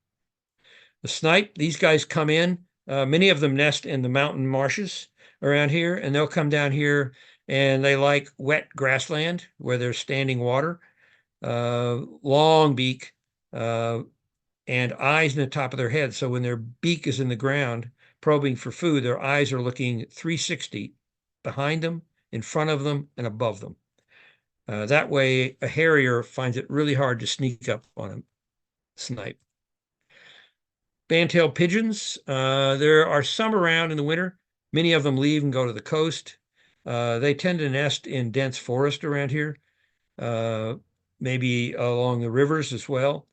The snipe, these guys come in. Many of them nest in the mountain marshes around here, and they'll come down here and they like wet grassland where there's standing water. Long beak and eyes in the top of their head. So when their beak is in the ground probing for food, their eyes are looking 360 behind them, in front of them, and above them. That way, a harrier finds it really hard to sneak up on a snipe. Band-tailed pigeons, there are some around in the winter. Many of them leave and go to the coast. They tend to nest in dense forest around here, maybe along the rivers as well.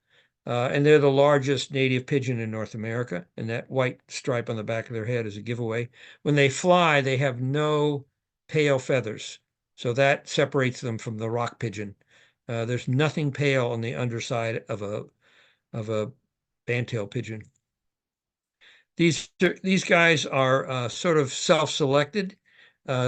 And they're the largest native pigeon in North America, and that white stripe on the back of their head is a giveaway. When they fly, they have no pale feathers, so that separates them from the rock pigeon. There's nothing pale on the underside of a band-tailed pigeon. These guys are sort of self-selected.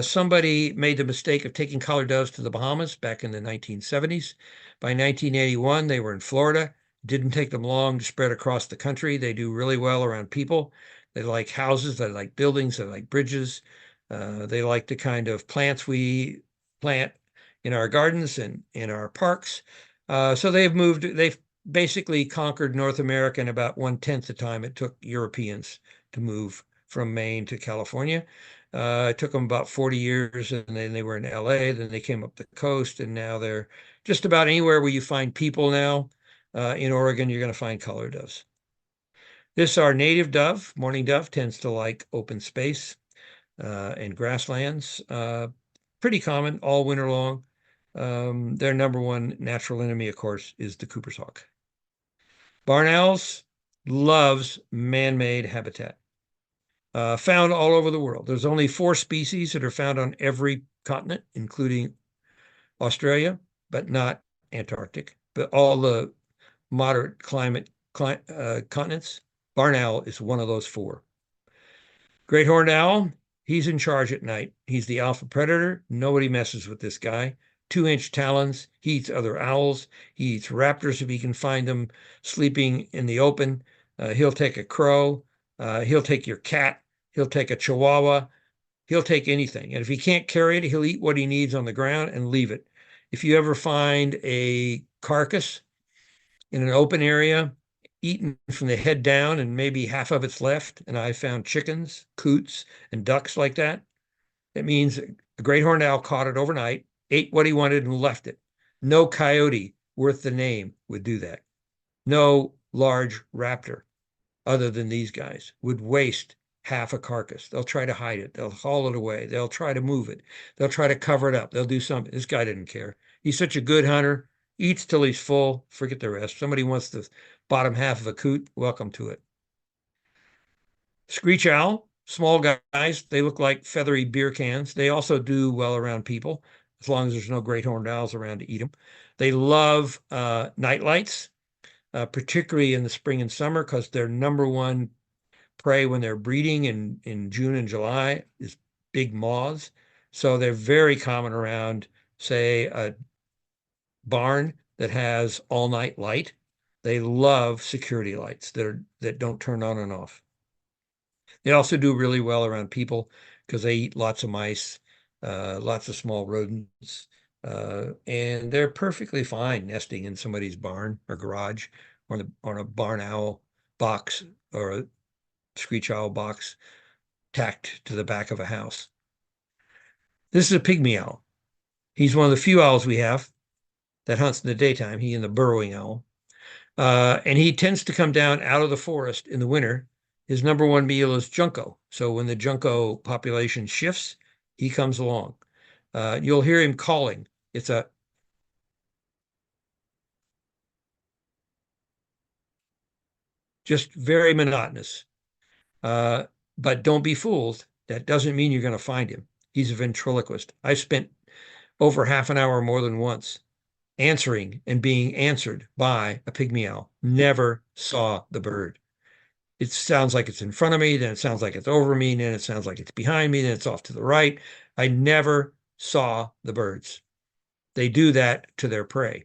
Somebody made the mistake of taking collared doves to the Bahamas back in the 1970s. By 1981, they were in Florida. Didn't take them long to spread across the country. They do really well around people. They like houses, they like buildings, they like bridges. They like the kind of plants we plant in our gardens and in our parks. So they've basically conquered North America in about 1/10 the time it took Europeans to move from Maine to California. It took them about 40 years, and then they were in LA, then they came up the coast, and now they're just about anywhere where you find people now. In Oregon, you're going to find collared doves. This is our native dove. Mourning dove tends to like open space and grasslands. Pretty common all winter long. Their number one natural enemy, of course, is the Cooper's hawk. Barn owls loves man-made habitat. Found all over the world. There's only 4 species that are found on every continent, including Australia, but not Antarctic. But all the moderate climate continents, barn owl is one of those 4. Great horned owl, he's in charge at night. He's the alpha predator. Nobody messes with this guy. 2-inch talons. He eats other owls. He eats raptors if he can find them sleeping in the open. He'll take a crow. He'll take your cat. He'll take a chihuahua. He'll take anything. And if he can't carry it, he'll eat what he needs on the ground and leave it. If you ever find a carcass in an open area, eaten from the head down and maybe half of it's left, and I found chickens, coots, and ducks like that, it means a great horned owl caught it overnight, ate what he wanted, and left it. No coyote worth the name would do that. No large raptor, other than these guys, would waste half a carcass. They'll try to hide it. They'll haul it away. They'll try to move it. They'll try to cover it up. They'll do something. This guy didn't care. He's such a good hunter. Eats till he's full. Forget the rest. Somebody wants the bottom half of a coot. Welcome to it. Screech owl, small guys. They look like feathery beer cans. They also do well around people, as long as there's no great horned owls around to eat them. They love night lights, particularly in the spring and summer, because their number one prey when they're breeding in June and July is big moths. So they're very common around, say, a barn that has all night light. They love security lights that don't turn on and off. They also do really well around people because they eat lots of mice, lots of small rodents, and they're perfectly fine nesting in somebody's barn or garage or on a barn owl box or a screech owl box tacked to the back of a house. This is a pygmy owl. He's one of the few owls we have that hunts in the daytime, he and the burrowing owl. And he tends to come down out of the forest in the winter. His number one meal is junco. So when the junco population shifts, he comes along. You'll hear him calling. It's a just very monotonous. Uh, but don't be fooled. That doesn't mean you're going to find him. He's a ventriloquist. I spent over half an hour more than once answering and being answered by a pygmy owl. Never saw the bird. It sounds like it's in front of me, then it sounds like it's over me, then it sounds like it's behind me, then it's off to the right. I never saw the birds. They do that to their prey.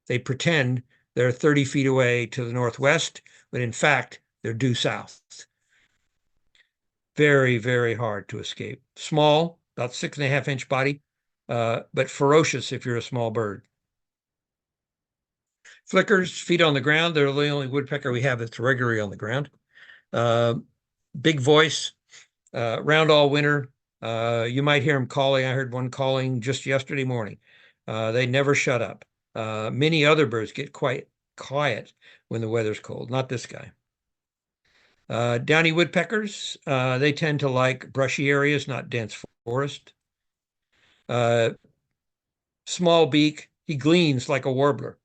They pretend they're 30 feet away to the northwest, but in fact, they're due south. Very, very hard to escape. Small, about 6.5 inch body, but ferocious if you're a small bird. Flickers feet on the ground. They're the only woodpecker we have that's regularly on the ground. Uh, Big voice, round all winter. You might hear them calling. I heard one calling just yesterday morning. They never shut up. Many other birds get quite quiet when the weather's cold. Not this guy. Downy woodpeckers, they tend to like brushy areas, not dense forest. Uh, Small beak, he gleans like a warbler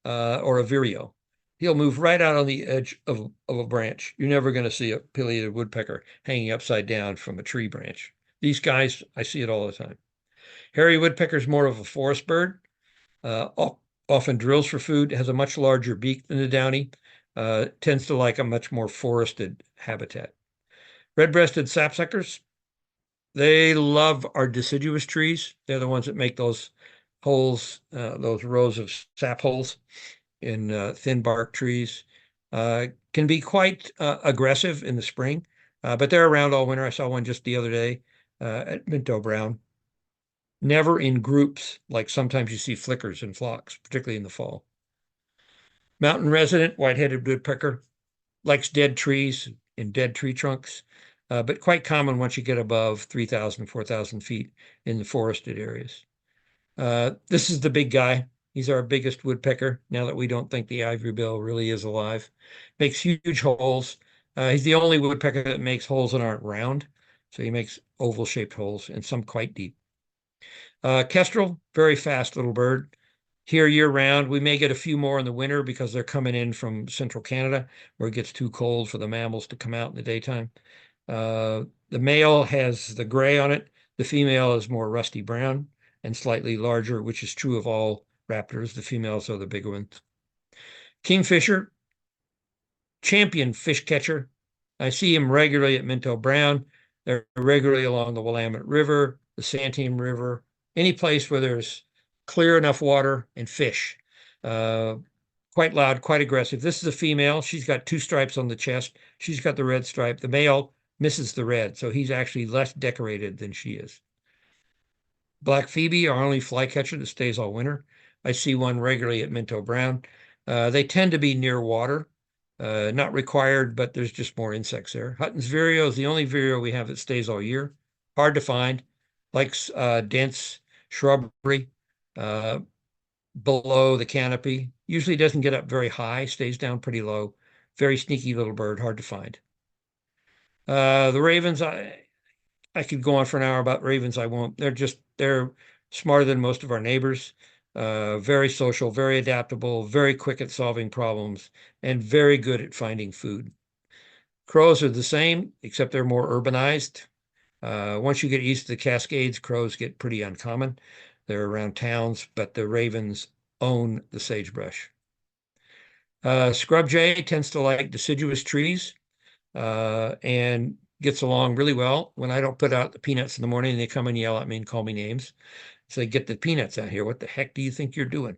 or a vireo. He'll move right out on the edge of a branch. You're never going to see a pileated woodpecker hanging upside down from a tree branch. These guys, I see it all the time. Hairy woodpecker is more of a forest bird, uh, often drills for food, has a much larger beak than the downy, tends to like a much more forested habitat. Red-breasted sapsuckers, they love our deciduous trees. They're the ones that make those holes, those rows of sap holes in thin bark trees. Can be quite aggressive in the spring, but they're around all winter. I saw one just the other day at Minto Brown. Never in groups like sometimes you see flickers and flocks, particularly in the fall. Mountain resident, white-headed woodpecker, likes dead trees and dead tree trunks, but quite common once you get above 3,000, 4,000 feet in the forested areas. This is the big guy. He's our biggest woodpecker now that we don't think the ivory bill really is alive. Makes huge holes. He's the only woodpecker that makes holes that aren't round. So he makes oval shaped holes and some quite deep. Kestrel, very fast little bird. Here year round. We may get a few more in the winter because they're coming in from central Canada where it gets too cold for the mammals to come out in the daytime. The male has the gray on it. The female is more rusty brown and slightly larger, which is true of all raptors. The females are the bigger ones. Kingfisher, champion fish catcher. I see him regularly at Minto Brown. They're regularly along the Willamette River, the Santiam River, any place where there's clear enough water and fish. Uh, Quite loud, quite aggressive. This is a female. She's got two stripes on the chest. She's got the red stripe. The male misses the red, so he's actually less decorated than she is. Black Phoebe, our only flycatcher that stays all winter. I see one regularly at Minto Brown. They tend to be near water, not required, but there's just more insects there. Hutton's vireo is the only vireo we have that stays all year. Hard to find, likes dense shrubbery below the canopy. Usually doesn't get up very high, stays down pretty low. Very sneaky little bird, hard to find. The ravens, I could go on for an hour about ravens. I won't. They're smarter than most of our neighbors. Very social, very adaptable, very quick at solving problems, and very good at finding food. Crows are the same, except they're more urbanized. Once you get east of the Cascades, crows get pretty uncommon. They're around towns, but the ravens own the sagebrush. Scrub jay tends to like deciduous trees and gets along really well. When I don't put out the peanuts in the morning, they come and yell at me and call me names. So get the peanuts out here. What the heck do you think you're doing?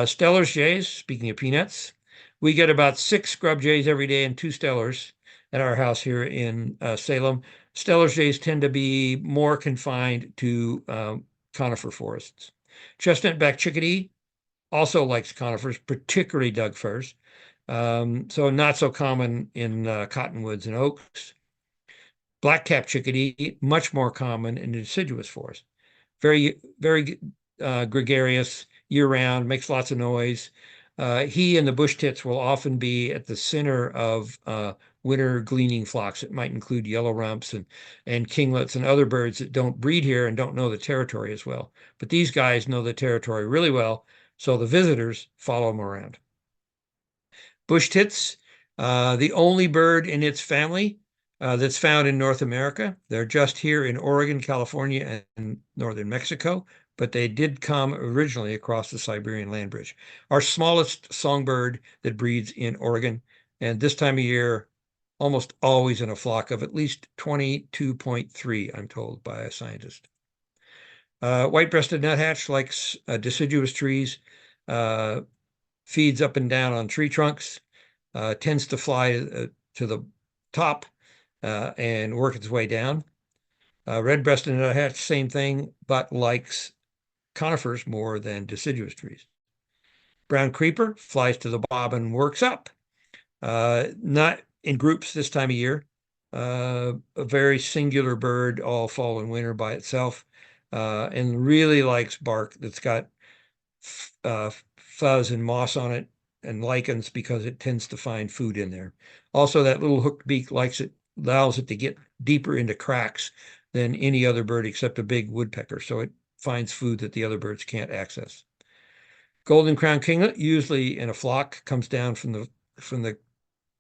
Stellar's jays, speaking of peanuts, we get about 6 scrub jays every day and 2 stellars. at our house here in Salem. Stellar's jays tend to be more confined to conifer forests. Chestnut-backed chickadee also likes conifers, particularly Doug firs. So not so common in cottonwoods and oaks. Black-capped chickadee, much more common in deciduous forest. Very gregarious year-round, makes lots of noise. He and the bush tits will often be at the center of winter gleaning flocks. It might include yellow rumps and kinglets and other birds that don't breed here and don't know the territory as well. But these guys know the territory really well, so the visitors follow them around. Bush tits, the only bird in its family that's found in North America. They're just here in Oregon, California, and northern Mexico, but they did come originally across the Siberian land bridge. Our smallest songbird that breeds in Oregon, and this time of year, almost always in a flock of at least 22.3, I'm told by a scientist. White-breasted nuthatch likes deciduous trees, feeds up and down on tree trunks, tends to fly to the top and work its way down. Red-breasted nuthatch, same thing, but likes conifers more than deciduous trees. Brown creeper flies to the bob and works up. Not in groups this time of year. A very singular bird all fall and winter by itself, and really likes bark that's got fuzz and moss on it and lichens because it tends to find food in there. Also, that little hooked beak allows it to get deeper into cracks than any other bird except a big woodpecker, so it finds food that the other birds can't access. Golden crown kinglet, usually in a flock, comes down from the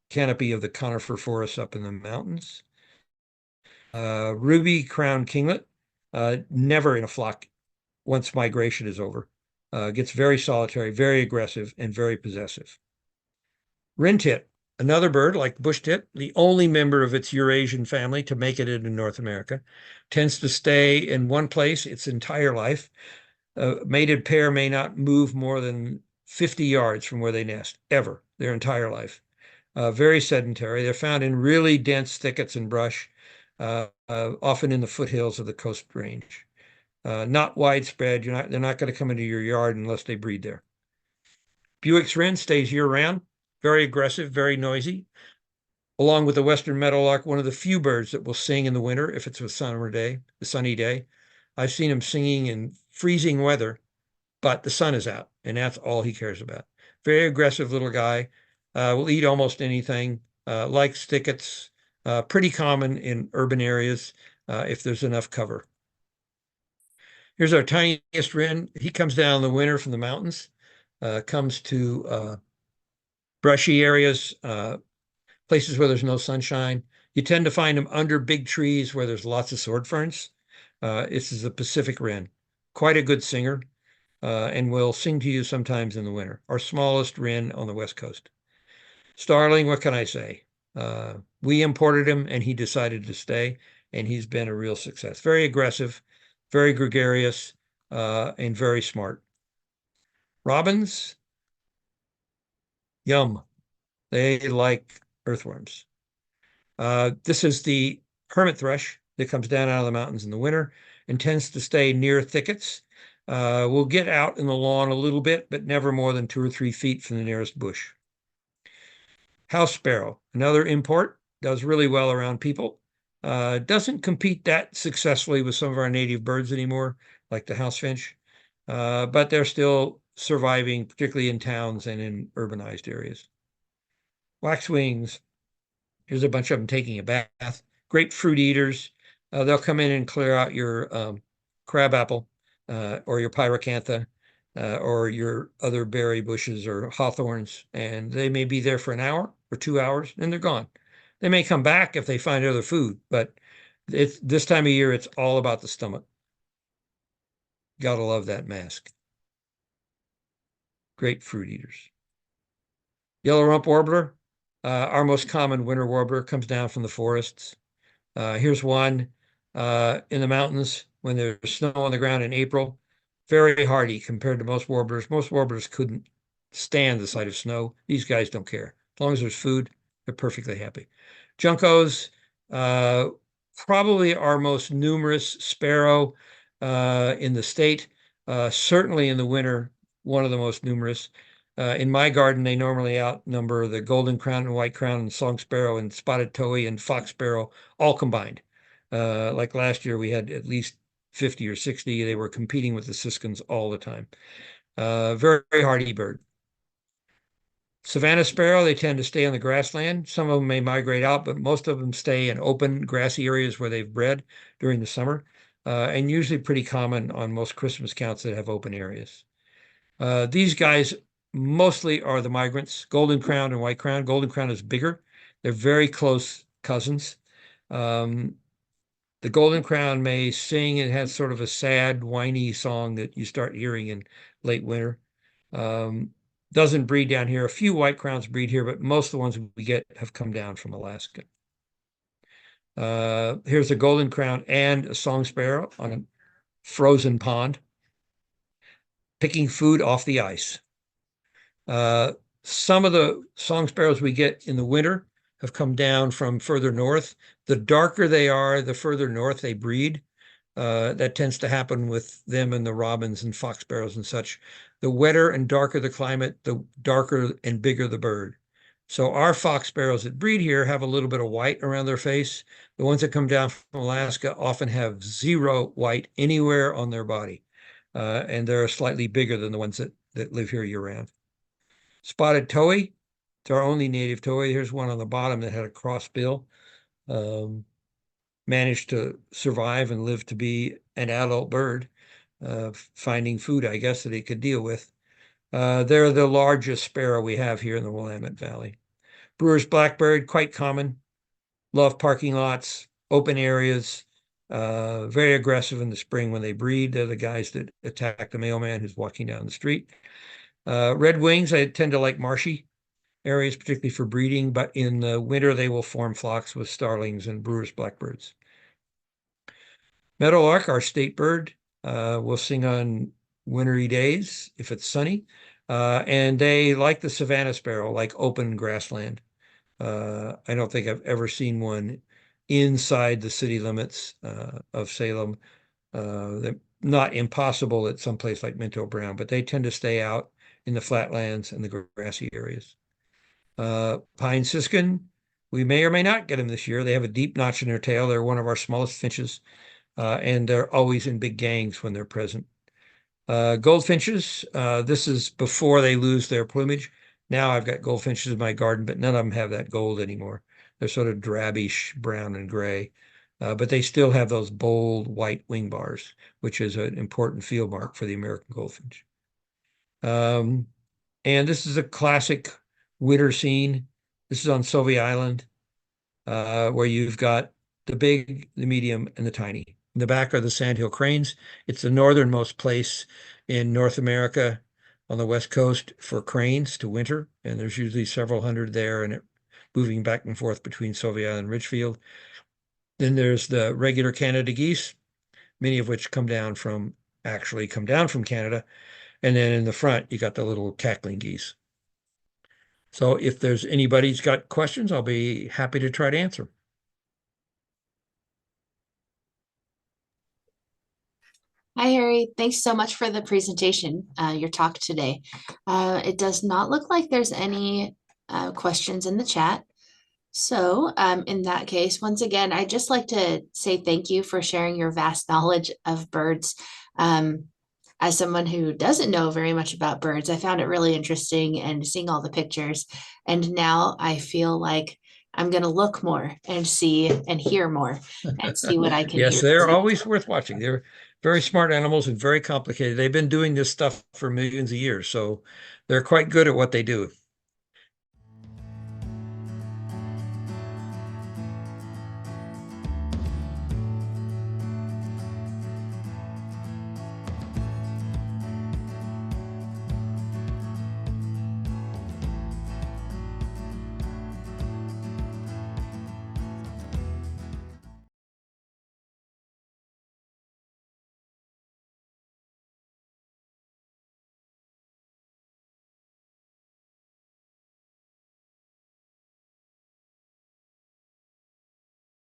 canopy of the conifer forests up in the mountains. Ruby crown kinglet, never in a flock once migration is over. Gets very solitary, very aggressive, and very possessive. Wren tit, another bird like bush tit, the only member of its Eurasian family to make it into North America, tends to stay in one place its entire life. A mated pair may not move more than 50 yards from where they nest, ever, their entire life. Very sedentary. They're found in really dense thickets and brush, often in the foothills of the Coast Range. Not widespread. They're not going to come into your yard unless they breed there. Buick's wren stays year-round, very aggressive, very noisy. Along with the western meadowlark, one of the few birds that will sing in the winter if it's a sunny day. I've seen him singing in freezing weather, but the sun is out, and that's all he cares about. Very aggressive little guy, will eat almost anything, likes thickets, pretty common in urban areas if there's enough cover. Here's our tiniest wren. He comes down in the winter from the mountains, comes to brushy areas, places where there's no sunshine. You tend to find them under big trees where there's lots of sword ferns. This is a Pacific wren, quite a good singer, and will sing to you sometimes in the winter. Our smallest wren on the West Coast. Starling, what can I say? We imported him and he decided to stay, and he's been a real success. Very aggressive, very gregarious, and very smart. Robins, yum. They like earthworms. This is the hermit thrush that comes down out of the mountains in the winter and tends to stay near thickets. Will get out in the lawn a little bit, but never more than 2 or 3 feet from the nearest bush. House sparrow, another import, does really well around people. Doesn't compete that successfully with some of our native birds anymore, like the house finch, but they're still surviving, particularly in towns and in urbanized areas. Waxwings, here's a bunch of them taking a bath. Great fruit eaters. They'll come in and clear out your crabapple or your pyracantha or your other berry bushes or hawthorns, and they may be there for an hour or 2 hours, and they're gone. They may come back if they find other food, but this time of year, it's all about the stomach. Gotta love that mask. Great fruit eaters. Yellow rump warbler, our most common winter warbler, comes down from the forests. Here's one in the mountains when there's snow on the ground in April. Very hardy compared to most warblers. Most warblers couldn't stand the sight of snow. These guys don't care. As long as there's food, they're perfectly happy. Juncos, uh, probably our most numerous sparrow in the state. Certainly in the winter, one of the most numerous. In my garden, they normally outnumber the golden crown and white crown and song sparrow and spotted towhee and fox sparrow all combined. Like last year, we had at least 50 or 60. They were competing with the siskins all the time. Very, very hardy bird. Savannah sparrow, they tend to stay on the grassland. Some of them may migrate out, but most of them stay in open grassy areas where they've bred during the summer, and usually pretty common on most Christmas counts that have open areas. These guys mostly are the migrants, golden crown and white crown. Golden crown is bigger. They're very close cousins. Um, the golden crown may sing and has sort of a sad, whiny song that you start hearing in late winter. Um, doesn't breed down here. A few white crowns breed here, but most of the ones we get have come down from Alaska. Here's a golden crown and a song sparrow on a frozen pond, picking food off the ice. Some of the song sparrows we get in the winter have come down from further north. The darker they are, the further north they breed. That tends to happen with them and the robins and fox sparrows and such. The wetter and darker the climate, the darker and bigger the bird. So our fox sparrows that breed here have a little bit of white around their face. The ones that come down from Alaska often have zero white anywhere on their body. And they're slightly bigger than the ones that live here year round. Spotted towhee, it's our only native towhee. Here's one on the bottom that had a cross bill. Managed to survive and live to be an adult bird, finding food, I guess, that it could deal with. They're the largest sparrow we have here in the Willamette Valley. Brewer's blackbird, quite common. Love parking lots, open areas, very aggressive in the spring when they breed. They're the guys that attack the mailman who's walking down the street. Red wings, I tend to like marshy areas, particularly for breeding, but in the winter they will form flocks with starlings and brewer's blackbirds. Meadowlark, our state bird, will sing on wintry days if it's sunny. And they, like the Savannah sparrow, like open grassland. I don't think I've ever seen one inside the city limits of Salem. Not impossible at some place like Minto Brown, but they tend to stay out in the flatlands and the grassy areas. Pine siskin, we may or may not get them this year. They have a deep notch in their tail. They're one of our smallest finches, and they're always in big gangs when they're present. Goldfinches, this is before they lose their plumage. Now I've got goldfinches in my garden, but none of them have that gold anymore. They're sort of drabbish brown and gray, but they still have those bold white wing bars, which is an important field mark for the American goldfinch. And this is a classic winter scene. This is on Sauvie Island, where you've got the big, the medium, and the tiny. In the back are the sandhill cranes. It's the northernmost place in North America on the West Coast for cranes to winter, and there's usually several hundred there, and moving back and forth between Sauvie Island and Ridgefield. Then there's the regular Canada geese, many of which come down from Canada. And then in the front, you got the little cackling geese. So if there's anybody's got questions, I'll be happy to try to answer. Hi, Harry. Thanks so much for the presentation, your talk today. It does not look like there's any questions in the chat. So in that case, once again, I'd just like to say thank you for sharing your vast knowledge of birds. As someone who doesn't know very much about birds, I found it really interesting and seeing all the pictures. And now I feel like I'm going to look more and see and hear more and see what I can Yes, hear. they're always worth watching. They're very smart animals and very complicated. They've been doing this stuff for millions of years, so they're quite good at what they do.